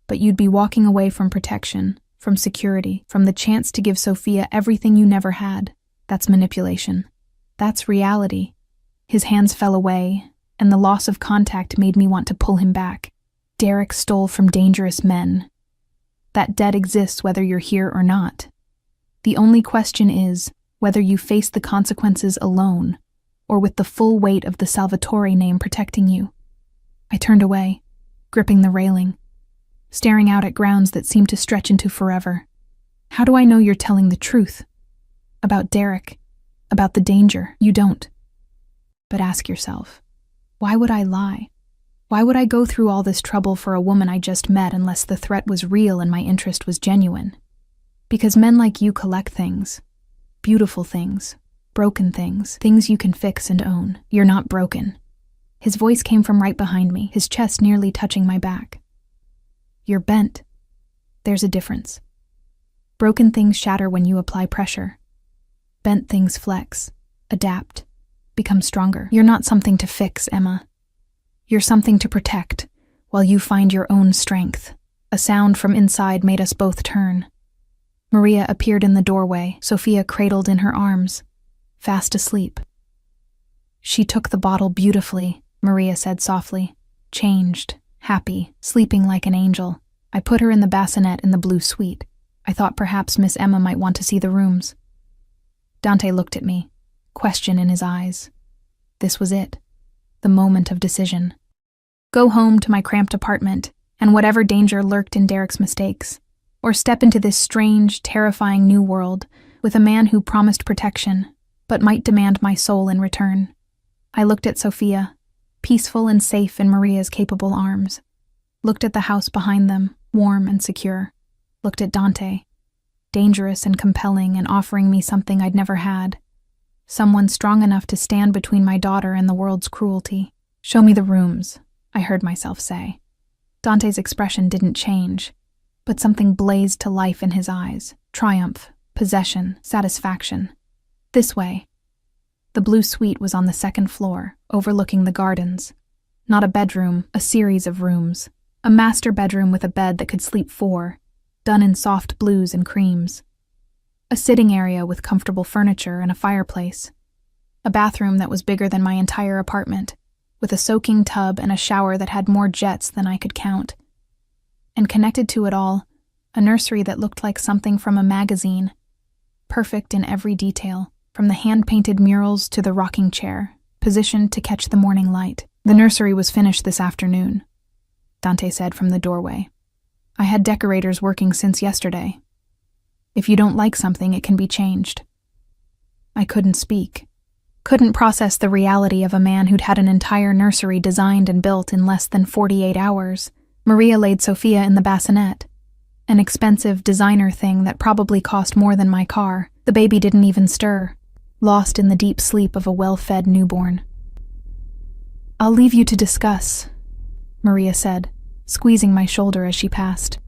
But you'd be walking away from protection, from security, from the chance to give Sophia everything you never had. That's manipulation. That's reality. His hands fell away, and the loss of contact made me want to pull him back. Derek stole from dangerous men. That debt exists whether you're here or not. The only question is whether you face the consequences alone, or with the full weight of the Salvatore name protecting you. I turned away, gripping the railing, staring out at grounds that seemed to stretch into forever. How do I know you're telling the truth? About Derek, about the danger. You don't. But ask yourself, why would I lie? Why would I go through all this trouble for a woman I just met unless the threat was real and my interest was genuine? Because men like you collect things. Beautiful things. Broken things. Things you can fix and own. You're not broken. His voice came from right behind me, his chest nearly touching my back. You're bent. There's a difference. Broken things shatter when you apply pressure. Bent things flex, adapt, become stronger. You're not something to fix, Emma. You're something to protect, while you find your own strength. A sound from inside made us both turn. Maria appeared in the doorway, Sophia cradled in her arms, fast asleep. She took the bottle beautifully, Maria said softly, changed, happy, sleeping like an angel. I put her in the bassinet in the blue suite. I thought perhaps Miss Emma might want to see the rooms. Dante looked at me, question in his eyes. This was it. The moment of decision. Go home to my cramped apartment, and whatever danger lurked in Derek's mistakes, or step into this strange, terrifying new world with a man who promised protection, but might demand my soul in return. I looked at Sophia, peaceful and safe in Maria's capable arms. Looked at the house behind them, warm and secure. Looked at Dante, dangerous and compelling and offering me something I'd never had. Someone strong enough to stand between my daughter and the world's cruelty. Show me the rooms, I heard myself say. Dante's expression didn't change, but something blazed to life in his eyes. Triumph, possession, satisfaction. This way. The blue suite was on the second floor, overlooking the gardens. Not a bedroom, a series of rooms. A master bedroom with a bed that could sleep 4, done in soft blues and creams. A sitting area with comfortable furniture and a fireplace. A bathroom that was bigger than my entire apartment, with a soaking tub and a shower that had more jets than I could count. And connected to it all, a nursery that looked like something from a magazine. Perfect in every detail, from the hand-painted murals to the rocking chair, positioned to catch the morning light. The nursery was finished this afternoon, Dante said from the doorway. I had decorators working since yesterday. If you don't like something, it can be changed. I couldn't speak. Couldn't process the reality of a man who'd had an entire nursery designed and built in less than 48 hours. Maria laid Sophia in the bassinet. An expensive designer thing that probably cost more than my car. The baby didn't even stir, lost in the deep sleep of a well-fed newborn. I'll leave you to discuss, Maria said, squeezing my shoulder as she passed.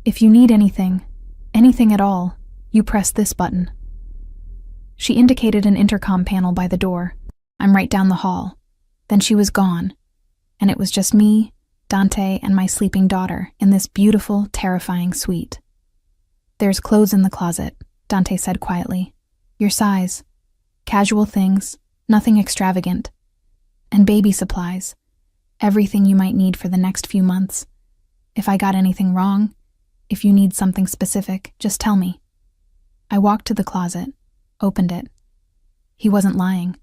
If you need anything at all, you press this button. She indicated an intercom panel by the door. I'm right down the hall. Then she was gone, and it was just me, Dante, and my sleeping daughter in this beautiful, terrifying suite. There's clothes in the closet, Dante said quietly. Your size. Casual things, nothing extravagant. And baby supplies. Everything you might need for the next few months. If I got anything wrong, if you need something specific, just tell me. I walked to the closet, opened it. He wasn't lying.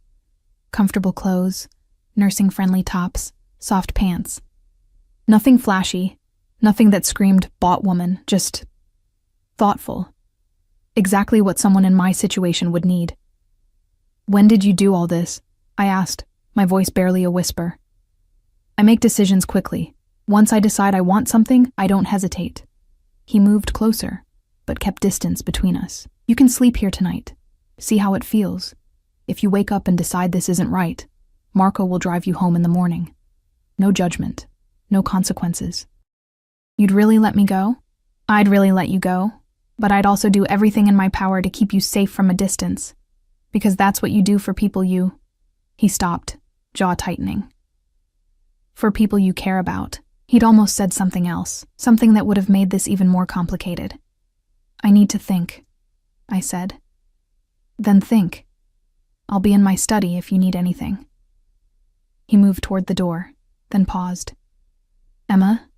Comfortable clothes, nursing-friendly tops, soft pants. Nothing flashy, nothing that screamed bought woman, just thoughtful. Exactly what someone in my situation would need. "When did you do all this?" I asked, my voice barely a whisper. "I make decisions quickly. Once I decide I want something, I don't hesitate." He moved closer, but kept distance between us. "You can sleep here tonight. See how it feels. If you wake up and decide this isn't right, Marco will drive you home in the morning. No judgment, no consequences." "You'd really let me go?" "I'd really let you go, but I'd also do everything in my power to keep you safe from a distance, because that's what you do for people you—" He stopped, jaw tightening. "For people you care about." He'd almost said something else, something that would have made this even more complicated. "I need to think," I said. "Then think. I'll be in my study if you need anything." He moved toward the door, then paused. "Emma,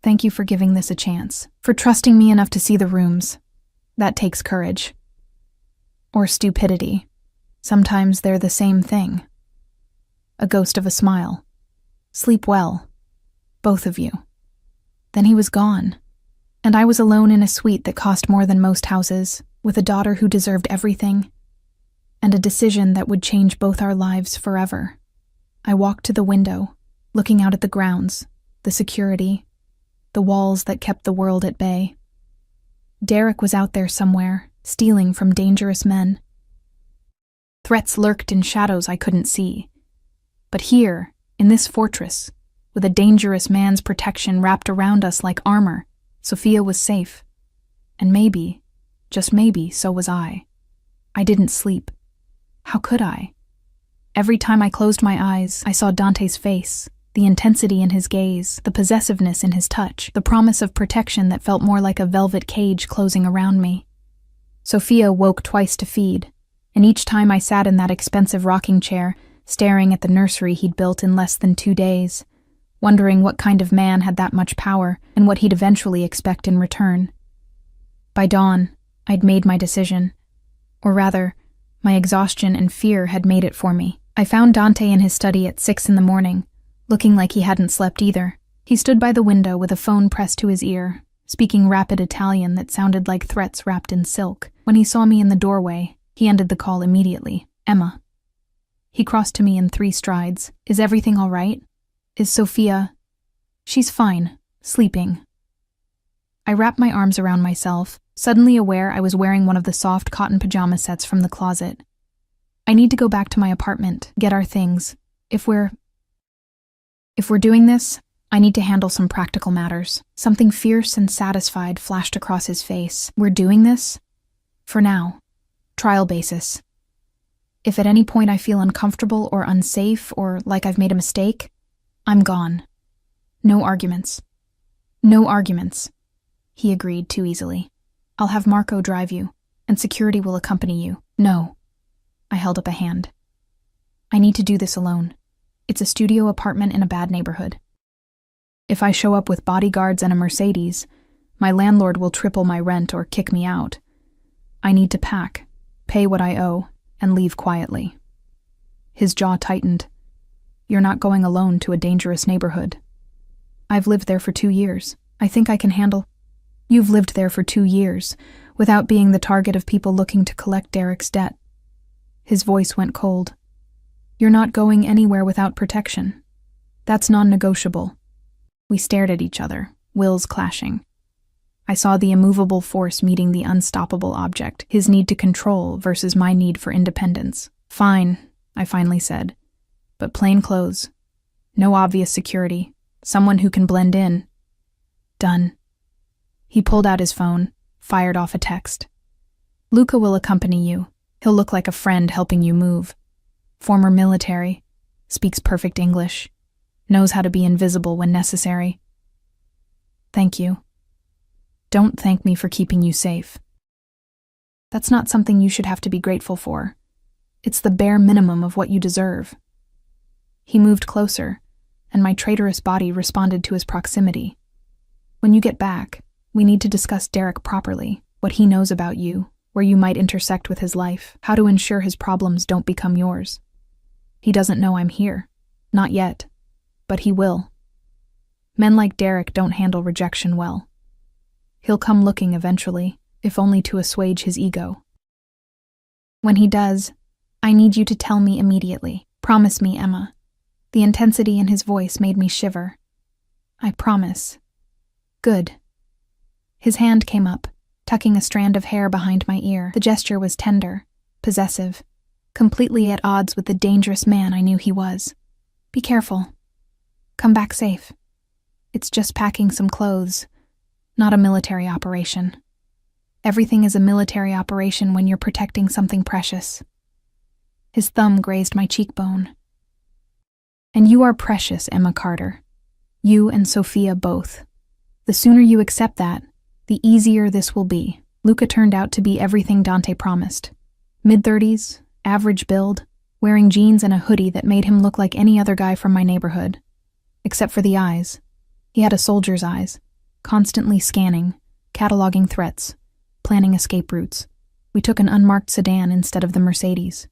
thank you for giving this a chance, for trusting me enough to see the rooms. That takes courage. Or stupidity. Sometimes they're the same thing." A ghost of a smile. "Sleep well. Both of you." Then he was gone, and I was alone in a suite that cost more than most houses, with a daughter who deserved everything, and a decision that would change both our lives forever. I walked to the window, looking out at the grounds, the security, the walls that kept the world at bay. Derek was out there somewhere, stealing from dangerous men. Threats lurked in shadows I couldn't see. But here, in this fortress, with a dangerous man's protection wrapped around us like armor, Sophia was safe. And maybe, just maybe, so was I. I didn't sleep. How could I? Every time I closed my eyes, I saw Dante's face, the intensity in his gaze, the possessiveness in his touch, the promise of protection that felt more like a velvet cage closing around me. Sophia woke twice to feed, and each time I sat in that expensive rocking chair, staring at the nursery he'd built in less than 2 days, wondering what kind of man had that much power and what he'd eventually expect in return. By dawn, I'd made my decision. Or rather, my exhaustion and fear had made it for me. I found Dante in his study at 6 a.m, looking like he hadn't slept either. He stood by the window with a phone pressed to his ear, speaking rapid Italian that sounded like threats wrapped in silk. When he saw me in the doorway, he ended the call immediately. "Emma." He crossed to me in 3 strides. "Is everything all right? Is Sophia—" "She's fine, sleeping." I wrapped my arms around myself, suddenly aware I was wearing one of the soft cotton pajama sets from the closet. "I need to go back to my apartment, get our things. If we're doing this, I need to handle some practical matters." Something fierce and satisfied flashed across his face. "We're doing this? For now. Trial basis. If at any point I feel uncomfortable or unsafe or like I've made a mistake, I'm gone. No arguments." "No arguments," he agreed too easily. "I'll have Marco drive you, and security will accompany you." "No." I held up a hand. "I need to do this alone. It's a studio apartment in a bad neighborhood. If I show up with bodyguards and a Mercedes, my landlord will triple my rent or kick me out. I need to pack, pay what I owe, and leave quietly." His jaw tightened. "You're not going alone to a dangerous neighborhood. I've lived there for 2 years. I think I can handle—" "You've lived there for 2 years, without being the target of people looking to collect Derek's debt." His voice went cold. "You're not going anywhere without protection. That's non-negotiable." We stared at each other, wills clashing. I saw the immovable force meeting the unstoppable object, his need to control versus my need for independence. "Fine," I finally said. "But plain clothes. No obvious security. Someone who can blend in." "Done." He pulled out his phone, fired off a text. "Luca will accompany you. He'll look like a friend helping you move. Former military. Speaks perfect English. Knows how to be invisible when necessary." "Thank you. Don't thank me for keeping you safe. That's not something you should have to be grateful for. It's the bare minimum of what you deserve." He moved closer, and my traitorous body responded to his proximity. "When you get back, we need to discuss Derek properly, what he knows about you, where you might intersect with his life, how to ensure his problems don't become yours. He doesn't know I'm here. Not yet, but he will. Men like Derek don't handle rejection well. He'll come looking eventually, if only to assuage his ego. When he does, I need you to tell me immediately. Promise me, Emma. The intensity in his voice made me shiver. I promise. Good. His hand came up, tucking a strand of hair behind my ear. The gesture was tender, possessive, completely at odds with the dangerous man I knew he was. Be careful. Come back safe. It's just packing some clothes, not a military operation. Everything is a military operation when you're protecting something precious. His thumb grazed my cheekbone. And you are precious, Emma Carter. You and Sophia both. The sooner you accept that, the easier this will be. Luca turned out to be everything Dante promised. Mid-30s, average build, wearing jeans and a hoodie that made him look like any other guy from my neighborhood. Except for the eyes. He had a soldier's eyes, constantly scanning, cataloging threats, planning escape routes. We took an unmarked sedan instead of the Mercedes.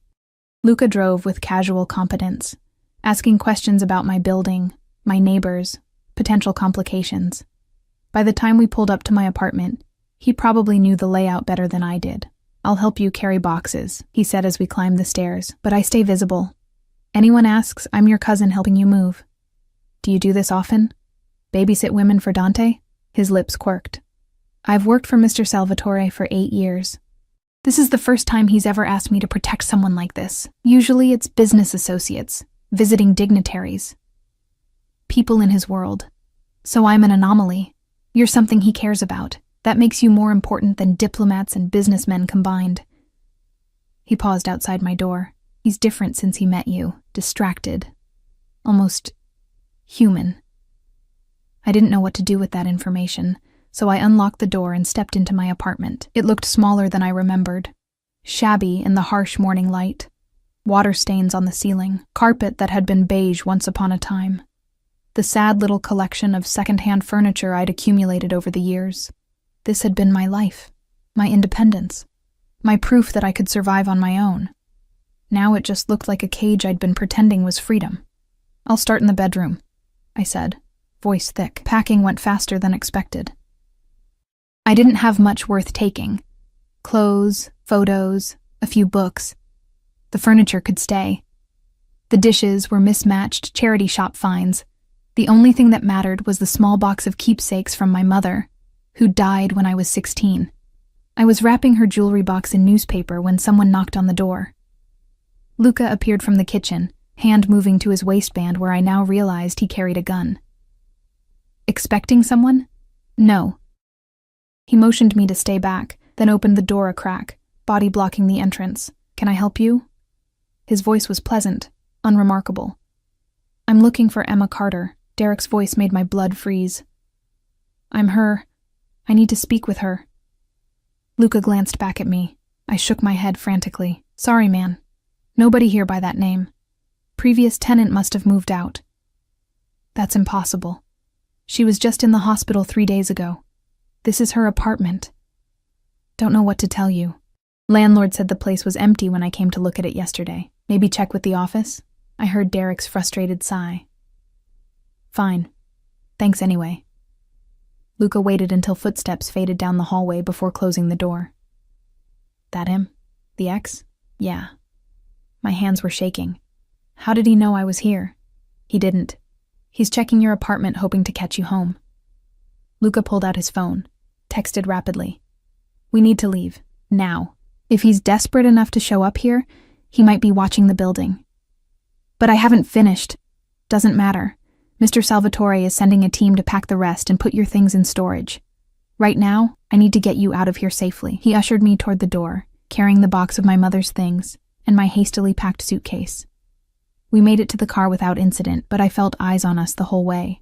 Luca drove with casual competence, asking questions about my building, my neighbors, potential complications. By the time we pulled up to my apartment, he probably knew the layout better than I did. I'll help you carry boxes, he said as we climbed the stairs, but I stay visible. Anyone asks, I'm your cousin helping you move. Do you do this often? Babysit women for Dante? His lips quirked. I've worked for Mr. Salvatore for 8 years. This is the first time he's ever asked me to protect someone like this. Usually it's business associates, visiting dignitaries. People in his world. So I'm an anomaly. You're something he cares about. That makes you more important than diplomats and businessmen combined. He paused outside my door. He's different since he met you. Distracted. Almost human. I didn't know what to do with that information, so I unlocked the door and stepped into my apartment. It looked smaller than I remembered. Shabby in the harsh morning light. Water stains on the ceiling. Carpet that had been beige once upon a time. The sad little collection of second-hand furniture I'd accumulated over the years. This had been my life, my independence, my proof that I could survive on my own. Now it just looked like a cage I'd been pretending was freedom. I'll start in the bedroom, I said, voice thick. Packing went faster than expected. I didn't have much worth taking. Clothes, photos, a few books. The furniture could stay. The dishes were mismatched charity shop finds. The only thing that mattered was the small box of keepsakes from my mother, who died when I was 16. I was wrapping her jewelry box in newspaper when someone knocked on the door. Luca appeared from the kitchen, hand moving to his waistband where I now realized he carried a gun. Expecting someone? No. He motioned me to stay back, then opened the door a crack, body blocking the entrance. Can I help you? His voice was pleasant, unremarkable. I'm looking for Emma Carter. Derek's voice made my blood freeze. I'm her. I need to speak with her. Luca glanced back at me. I shook my head frantically. Sorry, man. Nobody here by that name. Previous tenant must have moved out. That's impossible. She was just in the hospital 3 days ago. This is her apartment. Don't know what to tell you. Landlord said the place was empty when I came to look at it yesterday. Maybe check with the office? I heard Derek's frustrated sigh. Fine. Thanks anyway. Luca waited until footsteps faded down the hallway before closing the door. That him? The ex? Yeah. My hands were shaking. How did he know I was here? He didn't. He's checking your apartment hoping to catch you home. Luca pulled out his phone, texted rapidly. We need to leave. Now. If he's desperate enough to show up here, he might be watching the building. But I haven't finished. Doesn't matter. Mr. Salvatore is sending a team to pack the rest and put your things in storage. Right now, I need to get you out of here safely. He ushered me toward the door, carrying the box of my mother's things and my hastily packed suitcase. We made it to the car without incident, but I felt eyes on us the whole way.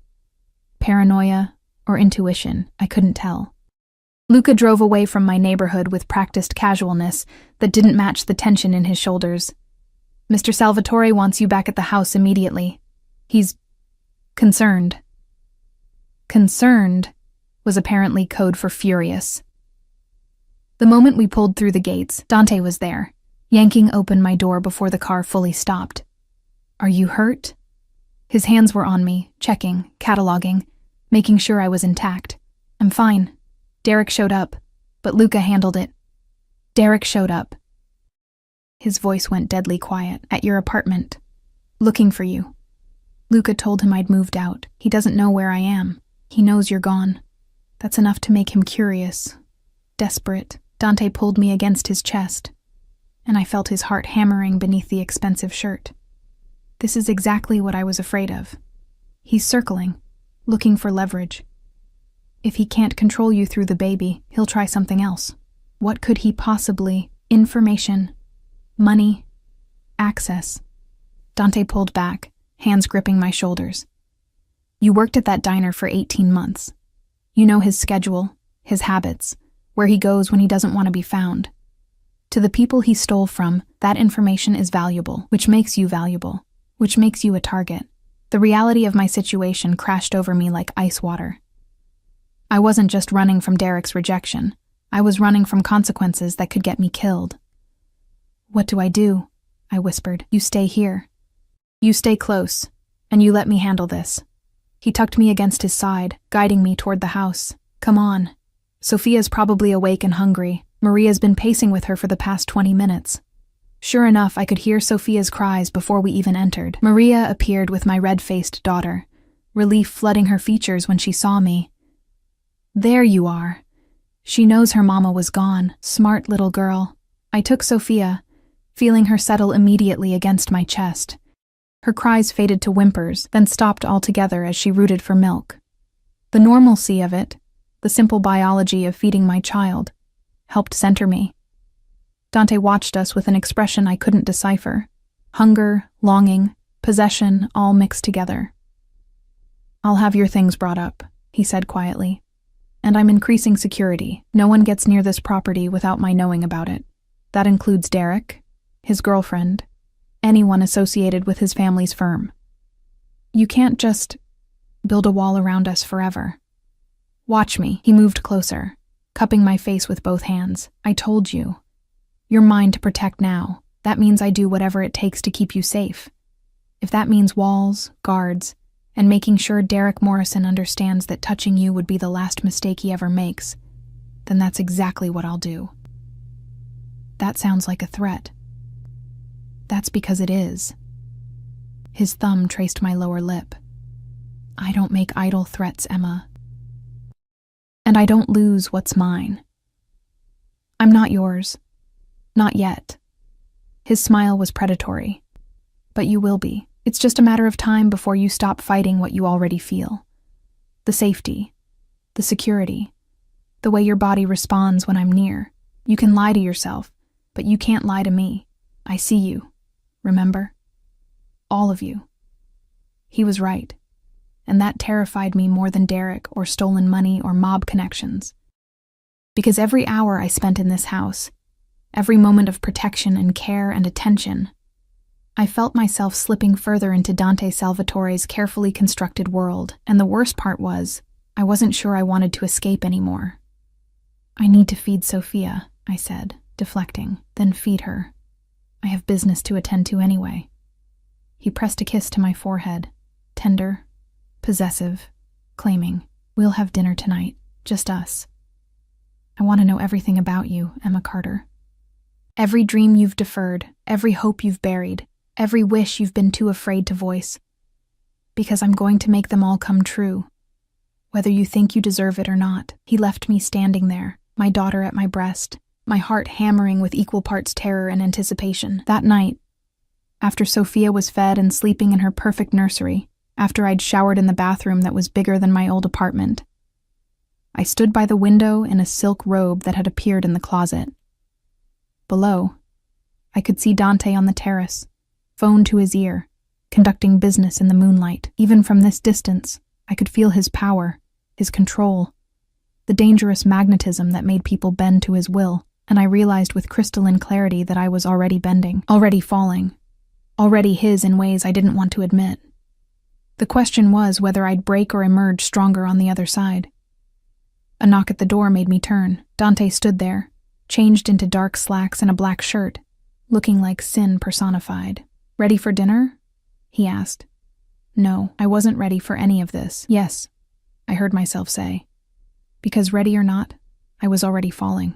Paranoia or intuition, I couldn't tell. Luca drove away from my neighborhood with practiced casualness that didn't match the tension in his shoulders. Mr. Salvatore wants you back at the house immediately. He's concerned. Concerned was apparently code for furious. The moment we pulled through the gates, Dante was there, yanking open my door before the car fully stopped. Are you hurt? His hands were on me, checking, cataloging, making sure I was intact. I'm fine. Derek showed up, but Luca handled it. Derek showed up. His voice went deadly quiet. At your apartment. Looking for you. Luca told him I'd moved out. He doesn't know where I am. He knows you're gone. That's enough to make him curious. Desperate, Dante pulled me against his chest, and I felt his heart hammering beneath the expensive shirt. This is exactly what I was afraid of. He's circling, looking for leverage. If he can't control you through the baby, he'll try something else. What could he possibly? Information, money, access. Dante pulled back, hands gripping my shoulders. You worked at that diner for 18 months. You know his schedule, his habits, where he goes when he doesn't want to be found. To the people he stole from, that information is valuable, which makes you valuable, which makes you a target. The reality of my situation crashed over me like ice water. I wasn't just running from Derek's rejection. I was running from consequences that could get me killed. What do? I whispered. You stay here. You stay close, and you let me handle this. He tucked me against his side, guiding me toward the house. Come on. Sophia's probably awake and hungry. Maria's been pacing with her for the past 20 minutes. Sure enough, I could hear Sophia's cries before we even entered. Maria appeared with my red-faced daughter, relief flooding her features when she saw me. There you are. She knows her mama was gone. Smart little girl. I took Sophia, feeling her settle immediately against my chest. Her cries faded to whimpers, then stopped altogether as she rooted for milk. The normalcy of it, the simple biology of feeding my child, helped center me. Dante watched us with an expression I couldn't decipher. Hunger, longing, possession, all mixed together. I'll have your things brought up, he said quietly. And I'm increasing security. No one gets near this property without my knowing about it. That includes Derek, his girlfriend, anyone associated with his family's firm. You can't just build a wall around us forever. Watch me. He moved closer, cupping my face with both hands. I told you. You're mine to protect now. That means I do whatever it takes to keep you safe. If that means walls, guards, and making sure Derek Morrison understands that touching you would be the last mistake he ever makes, then that's exactly what I'll do. That sounds like a threat. That's because it is. His thumb traced my lower lip. I don't make idle threats, Emma. And I don't lose what's mine. I'm not yours. Not yet. His smile was predatory. But you will be. It's just a matter of time before you stop fighting what you already feel. The safety, the security, the way your body responds when I'm near. You can lie to yourself, but you can't lie to me. I see you, remember? All of you. He was right, and that terrified me more than Derek or stolen money or mob connections. Because every hour I spent in this house, every moment of protection and care and attention, I felt myself slipping further into Dante Salvatore's carefully constructed world, and the worst part was, I wasn't sure I wanted to escape anymore. I need to feed Sophia, I said, deflecting, then feed her. I have business to attend to anyway. He pressed a kiss to my forehead, tender, possessive, claiming, we'll have dinner tonight, just us. I want to know everything about you, Emma Carter. Every dream you've deferred, every hope you've buried, every wish you've been too afraid to voice. Because I'm going to make them all come true, whether you think you deserve it or not. He left me standing there, my daughter at my breast, my heart hammering with equal parts terror and anticipation. That night, after Sophia was fed and sleeping in her perfect nursery, after I'd showered in the bathroom that was bigger than my old apartment, I stood by the window in a silk robe that had appeared in the closet. Below, I could see Dante on the terrace, phone to his ear, conducting business in the moonlight. Even from this distance, I could feel his power, his control, the dangerous magnetism that made people bend to his will, and I realized with crystalline clarity that I was already bending, already falling, already his in ways I didn't want to admit. The question was whether I'd break or emerge stronger on the other side. A knock at the door made me turn. Dante stood there, changed into dark slacks and a black shirt, looking like sin personified. Ready for dinner? He asked. No, I wasn't ready for any of this. Yes, I heard myself say. Because ready or not, I was already falling.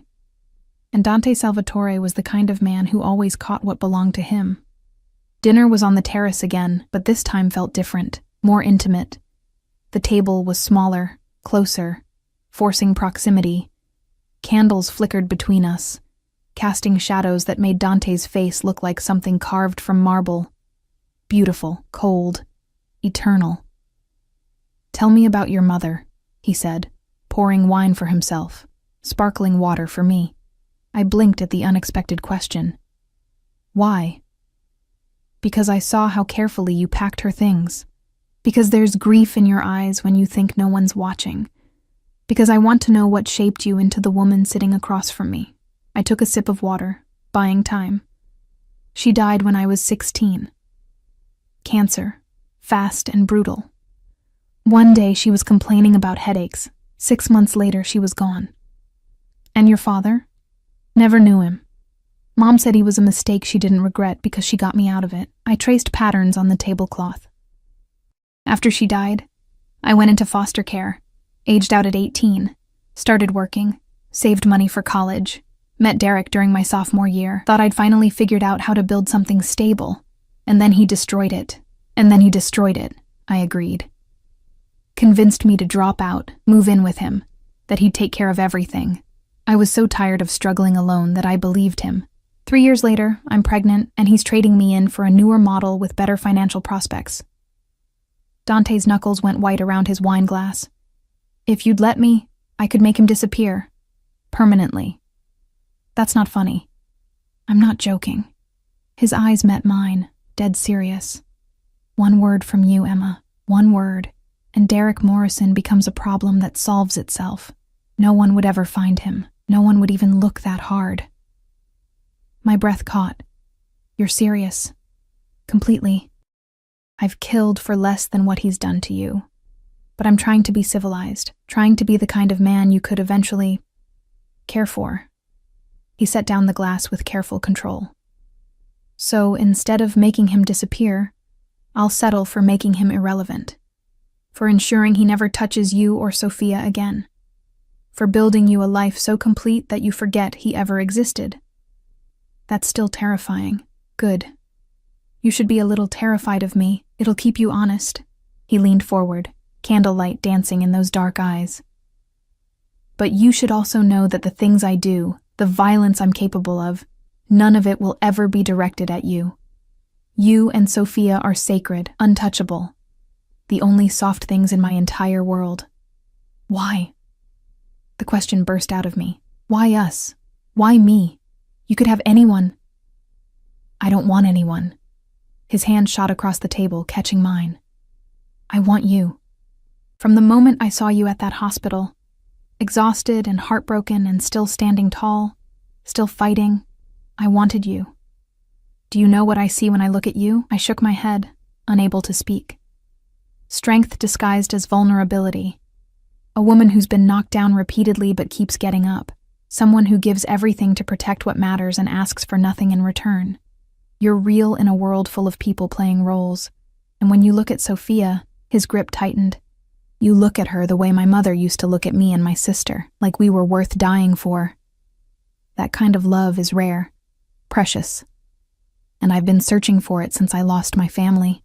And Dante Salvatore was the kind of man who always caught what belonged to him. Dinner was on the terrace again, but this time felt different, more intimate. The table was smaller, closer, forcing proximity. Candles flickered between us, casting shadows that made Dante's face look like something carved from marble. Beautiful, cold, eternal. "Tell me about your mother," he said, pouring wine for himself, sparkling water for me. I blinked at the unexpected question. "Why?" "Because I saw how carefully you packed her things. Because there's grief in your eyes when you think no one's watching. Because I want to know what shaped you into the woman sitting across from me." I took a sip of water, buying time. "She died when I was 16. Cancer, fast and brutal. One day she was complaining about headaches. 6 months later she was gone." "And your father?" "Never knew him. Mom said he was a mistake she didn't regret because she got me out of it." I traced patterns on the tablecloth. "After she died, I went into foster care, aged out at 18, started working, saved money for college, met Derek during my sophomore year, thought I'd finally figured out how to build something stable, and then he destroyed it. I agreed. Convinced me to drop out, move in with him, that he'd take care of everything. I was so tired of struggling alone that I believed him. 3 years later, I'm pregnant, and he's trading me in for a newer model with better financial prospects." Dante's knuckles went white around his wine glass. "If you'd let me, I could make him disappear. Permanently." "That's not funny." "I'm not joking." His eyes met mine, dead serious. "One word from you, Emma. One word, and Derek Morrison becomes a problem that solves itself. No one would ever find him. No one would even look that hard." My breath caught. "You're serious?" "Completely. I've killed for less than what he's done to you. But I'm trying to be civilized, trying to be the kind of man you could eventually care for." He set down the glass with careful control. "So instead of making him disappear, I'll settle for making him irrelevant. For ensuring he never touches you or Sophia again. For building you a life so complete that you forget he ever existed." "That's still terrifying." "Good. You should be a little terrified of me. It'll keep you honest." He leaned forward, candlelight dancing in those dark eyes. "But you should also know that the things I do, the violence I'm capable of, none of it will ever be directed at you. You and Sophia are sacred, untouchable. The only soft things in my entire world." "Why?" The question burst out of me. "Why us? Why me? You could have anyone." "I don't want anyone." His hand shot across the table, catching mine. "I want you. From the moment I saw you at that hospital, exhausted and heartbroken and still standing tall, still fighting, I wanted you. Do you know what I see when I look at you?" I shook my head, unable to speak. "Strength disguised as vulnerability. A woman who's been knocked down repeatedly but keeps getting up. Someone who gives everything to protect what matters and asks for nothing in return. You're real in a world full of people playing roles. And when you look at Sophia," his grip tightened, "you look at her the way my mother used to look at me and my sister, like we were worth dying for. That kind of love is rare, precious. And I've been searching for it since I lost my family."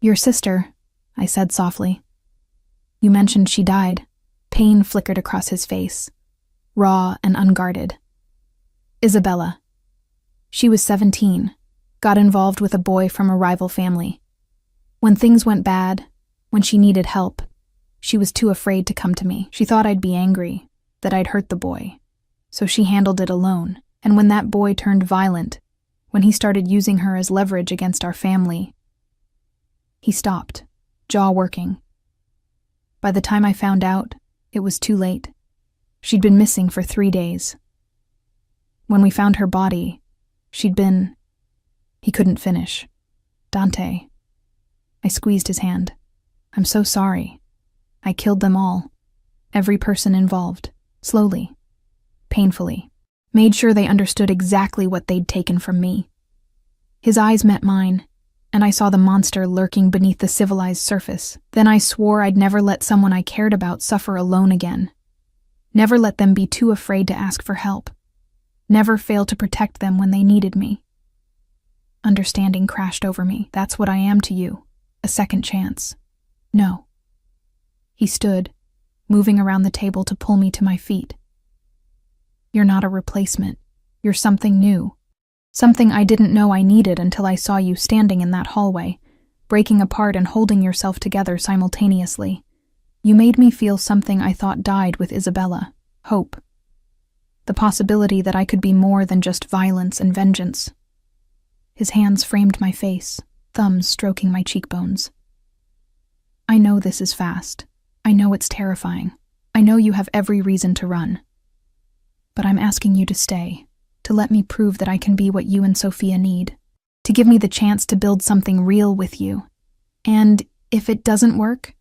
"Your sister," I said softly. "You mentioned she died." Pain flickered across his face, raw and unguarded. "Isabella. She was 17, got involved with a boy from a rival family. When things went bad, when she needed help, she was too afraid to come to me. She thought I'd be angry, that I'd hurt the boy. So she handled it alone. And when that boy turned violent, when he started using her as leverage against our family..." He stopped, jaw working. "By the time I found out, it was too late. She'd been missing for 3 days. When we found her body, she'd been..." He couldn't finish. "Dante." I squeezed his hand. "I'm so sorry. I killed them all. Every person involved. Slowly. Painfully. Made sure they understood exactly what they'd taken from me." His eyes met mine, and I saw the monster lurking beneath the civilized surface. Then I swore I'd never let someone I cared about suffer alone again. Never let them be too afraid to ask for help. Never fail to protect them when they needed me. Understanding crashed over me. That's what I am to you. A second chance. No. He stood, moving around the table to pull me to my feet. You're not a replacement. You're something new. Something I didn't know I needed until I saw you standing in that hallway, breaking apart and holding yourself together simultaneously. You made me feel something I thought died with Isabella: hope. The possibility that I could be more than just violence and vengeance. His hands framed my face, thumbs stroking my cheekbones. I know this is fast. I know it's terrifying. I know you have every reason to run. But I'm asking you to stay, to let me prove that I can be what you and Sophia need, to give me the chance to build something real with you. And if it doesn't work,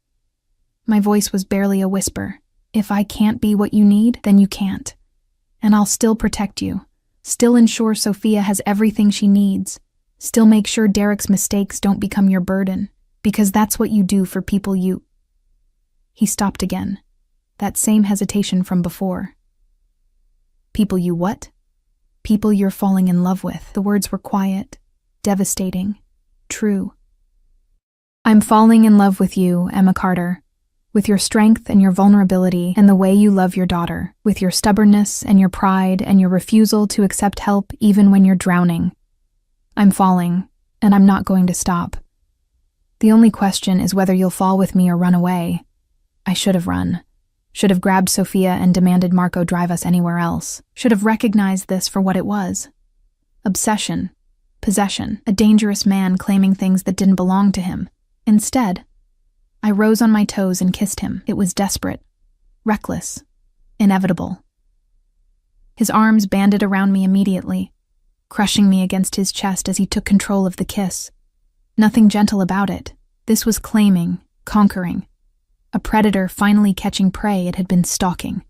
my voice was barely a whisper, if I can't be what you need, then you can't. And I'll still protect you, still ensure Sophia has everything she needs, still make sure Derek's mistakes don't become your burden, because that's what you do for people you... He stopped again, that same hesitation from before. People you what? People you're falling in love with. The words were quiet, devastating, true. I'm falling in love with you, Emma Carter, with your strength and your vulnerability and the way you love your daughter, with your stubbornness and your pride and your refusal to accept help even when you're drowning. I'm falling, and I'm not going to stop. The only question is whether you'll fall with me or run away. I should have run. Should have grabbed Sophia and demanded Marco drive us anywhere else. Should have recognized this for what it was. Obsession. Possession. A dangerous man claiming things that didn't belong to him. Instead, I rose on my toes and kissed him. It was desperate. Reckless. Inevitable. His arms banded around me immediately, crushing me against his chest as he took control of the kiss. Nothing gentle about it. This was claiming, conquering. A predator finally catching prey it had been stalking.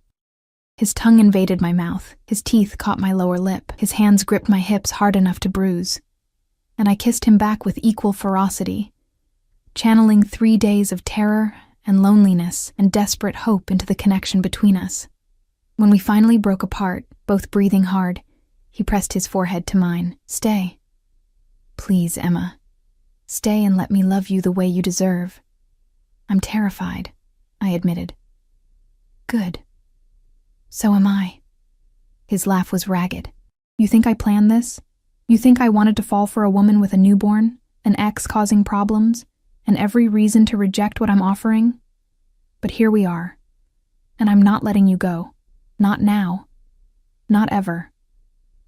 His tongue invaded my mouth. His teeth caught my lower lip. His hands gripped my hips hard enough to bruise. And I kissed him back with equal ferocity, channeling 3 days of terror and loneliness and desperate hope into the connection between us. When we finally broke apart, both breathing hard, he pressed his forehead to mine. Stay. Please, Emma. Stay and let me love you the way you deserve. I'm terrified, I admitted. Good. So am I. His laugh was ragged. You think I planned this? You think I wanted to fall for a woman with a newborn, an ex causing problems, and every reason to reject what I'm offering? But here we are. And I'm not letting you go. Not now. Not ever.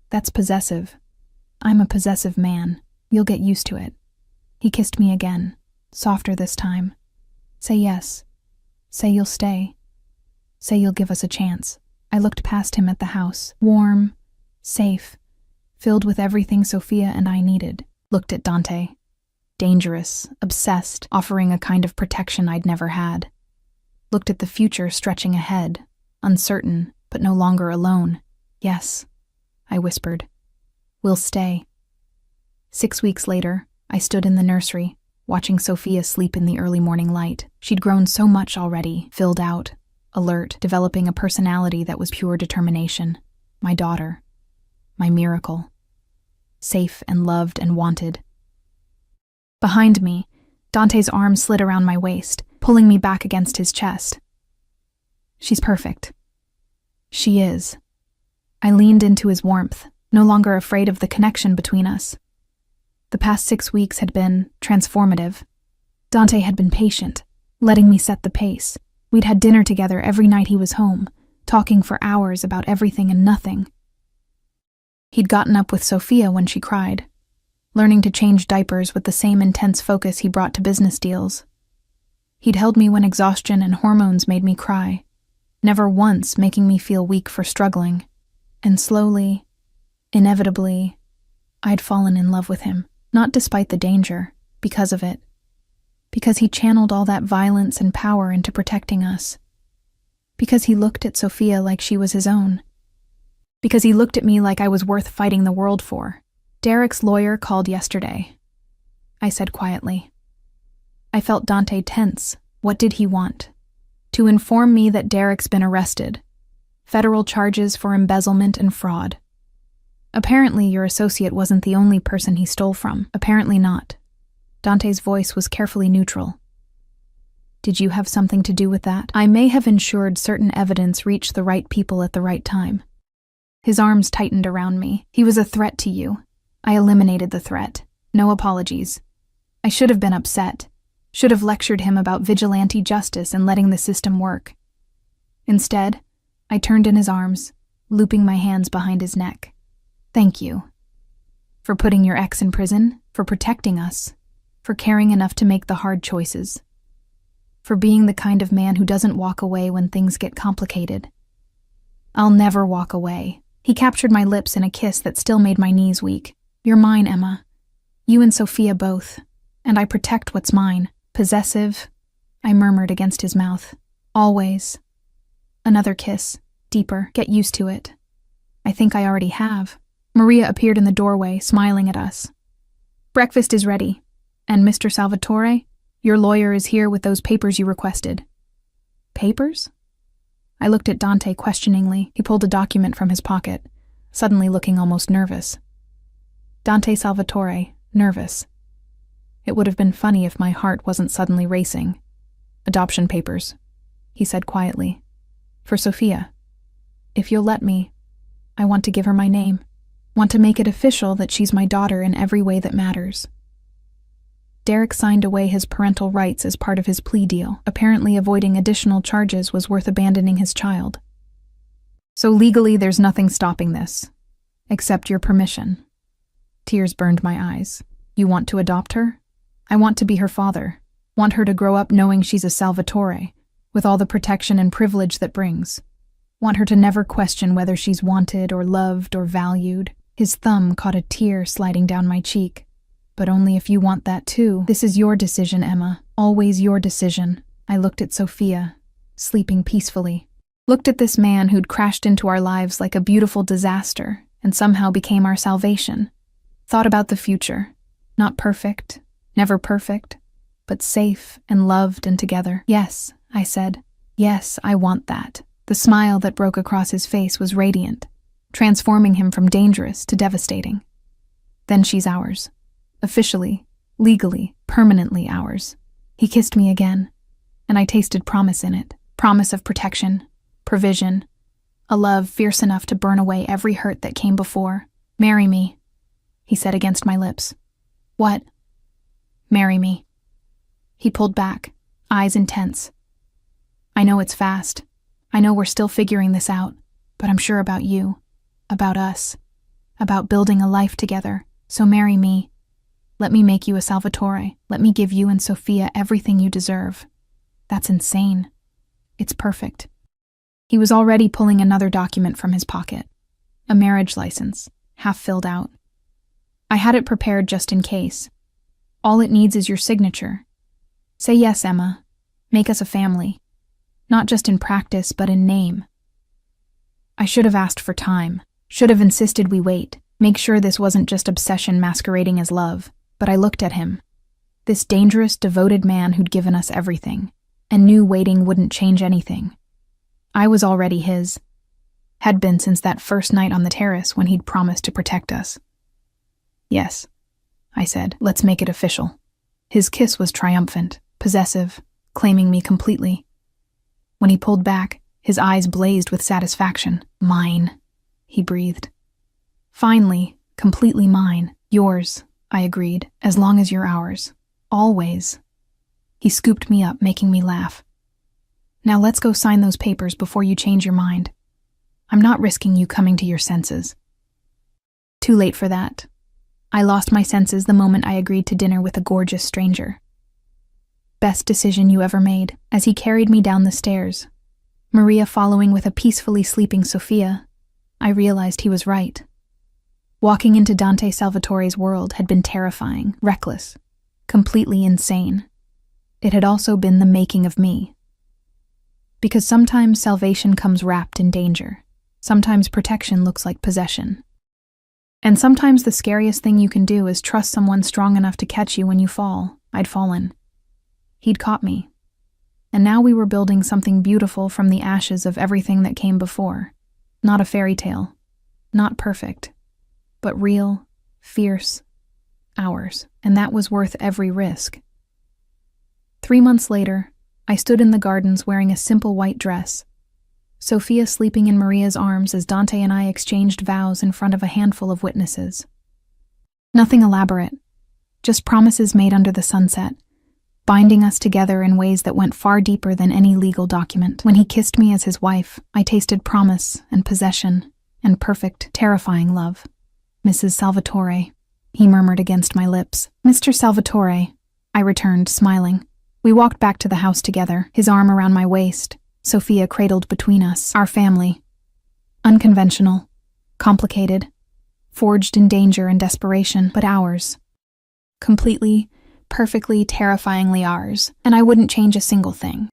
That's possessive. I'm a possessive man. You'll get used to it. He kissed me again, softer this time. Say yes. Say you'll stay. Say you'll give us a chance. I looked past him at the house, warm, safe, filled with everything Sophia and I needed. Looked at Dante. Dangerous, obsessed, offering a kind of protection I'd never had. Looked at the future stretching ahead, uncertain, but no longer alone. Yes, I whispered. We'll stay. 6 weeks later, I stood in the nursery, watching Sophia sleep in the early morning light. She'd grown so much already, filled out, alert, developing a personality that was pure determination. My daughter. My miracle. Safe and loved and wanted. Behind me, Dante's arm slid around my waist, pulling me back against his chest. She's perfect. She is. I leaned into his warmth, no longer afraid of the connection between us. The past 6 weeks had been transformative. Dante had been patient, letting me set the pace. We'd had dinner together every night he was home, talking for hours about everything and nothing. He'd gotten up with Sophia when she cried, learning to change diapers with the same intense focus he brought to business deals. He'd held me when exhaustion and hormones made me cry, never once making me feel weak for struggling. And slowly, inevitably, I'd fallen in love with him. Not despite the danger, because of it. Because he channeled all that violence and power into protecting us. Because he looked at Sophia like she was his own. Because he looked at me like I was worth fighting the world for. Derek's lawyer called yesterday. I said quietly. I felt Dante tense. What did he want? To inform me that Derek's been arrested. Federal charges for embezzlement and fraud. Apparently your associate wasn't the only person he stole from. Apparently not. Dante's voice was carefully neutral. Did you have something to do with that? I may have ensured certain evidence reached the right people at the right time. His arms tightened around me. He was a threat to you. I eliminated the threat. No apologies. I should have been upset. Should have lectured him about vigilante justice and letting the system work. Instead, I turned in his arms, looping my hands behind his neck. Thank you. For putting your ex in prison, for protecting us, for caring enough to make the hard choices, for being the kind of man who doesn't walk away when things get complicated. I'll never walk away. He captured my lips in a kiss that still made my knees weak. You're mine, Emma. You and Sophia both. And I protect what's mine. Possessive, I murmured against his mouth. Always. Another kiss. Deeper. Get used to it. I think I already have. Maria appeared in the doorway, smiling at us. Breakfast is ready. And Mr. Salvatore, your lawyer is here with those papers you requested. Papers? I looked at Dante questioningly. He pulled a document from his pocket, suddenly looking almost nervous. Dante Salvatore, nervous. It would have been funny if my heart wasn't suddenly racing. Adoption papers, he said quietly. For Sophia. If you'll let me, I want to give her my name. Want to make it official that she's my daughter in every way that matters. Derek signed away his parental rights as part of his plea deal. Apparently avoiding additional charges was worth abandoning his child. So legally there's nothing stopping this, except your permission. Tears burned my eyes. You want to adopt her? I want to be her father. Want her to grow up knowing she's a Salvatore, with all the protection and privilege that brings. Want her to never question whether she's wanted or loved or valued. His thumb caught a tear sliding down my cheek. But only if you want that too. This is your decision, Emma. Always your decision. I looked at Sophia, sleeping peacefully. Looked at this man who'd crashed into our lives like a beautiful disaster and somehow became our salvation. Thought about the future. Not perfect, never perfect, but safe and loved and together. Yes, I said. Yes, I want that. The smile that broke across his face was radiant, transforming him from dangerous to devastating. Then she's ours. Officially, legally, permanently ours. He kissed me again, and I tasted promise in it. Promise of protection, provision, a love fierce enough to burn away every hurt that came before. Marry me, he said against my lips. What? Marry me. He pulled back, eyes intense. I know it's fast. I know we're still figuring this out, but I'm sure about you, about us, about building a life together. So marry me. Let me make you a Salvatore. Let me give you and Sophia everything you deserve. That's insane. It's perfect. He was already pulling another document from his pocket. A marriage license, half filled out. I had it prepared just in case. All it needs is your signature. Say yes, Emma. Make us a family. Not just in practice, but in name. I should have asked for time. Should have insisted we wait. Make sure this wasn't just obsession masquerading as love. But I looked at him. This dangerous, devoted man who'd given us everything, and knew waiting wouldn't change anything. I was already his. Had been since that first night on the terrace when he'd promised to protect us. Yes, I said, let's make it official. His kiss was triumphant, possessive, claiming me completely. When he pulled back, his eyes blazed with satisfaction. Mine, he breathed. Finally, completely mine, yours, I agreed, as long as you're ours. Always. He scooped me up, making me laugh. Now let's go sign those papers before you change your mind. I'm not risking you coming to your senses. Too late for that. I lost my senses the moment I agreed to dinner with a gorgeous stranger. Best decision you ever made. As he carried me down the stairs, Maria following with a peacefully sleeping Sophia, I realized he was right. Walking into Dante Salvatore's world had been terrifying, reckless, completely insane. It had also been the making of me. Because sometimes salvation comes wrapped in danger. Sometimes protection looks like possession. And sometimes the scariest thing you can do is trust someone strong enough to catch you when you fall. I'd fallen. He'd caught me. And now we were building something beautiful from the ashes of everything that came before. Not a fairy tale. Not perfect. But real, fierce, ours. And that was worth every risk. 3 months later, I stood in the gardens wearing a simple white dress, Sophia sleeping in Maria's arms as Dante and I exchanged vows in front of a handful of witnesses. Nothing elaborate, just promises made under the sunset, binding us together in ways that went far deeper than any legal document. When he kissed me as his wife, I tasted promise and possession and perfect, terrifying love. Mrs. Salvatore, he murmured against my lips. Mr. Salvatore, I returned, smiling. We walked back to the house together, his arm around my waist, Sophia cradled between us. Our family. Unconventional, complicated, forged in danger and desperation, but ours. Completely, perfectly, terrifyingly ours, and I wouldn't change a single thing.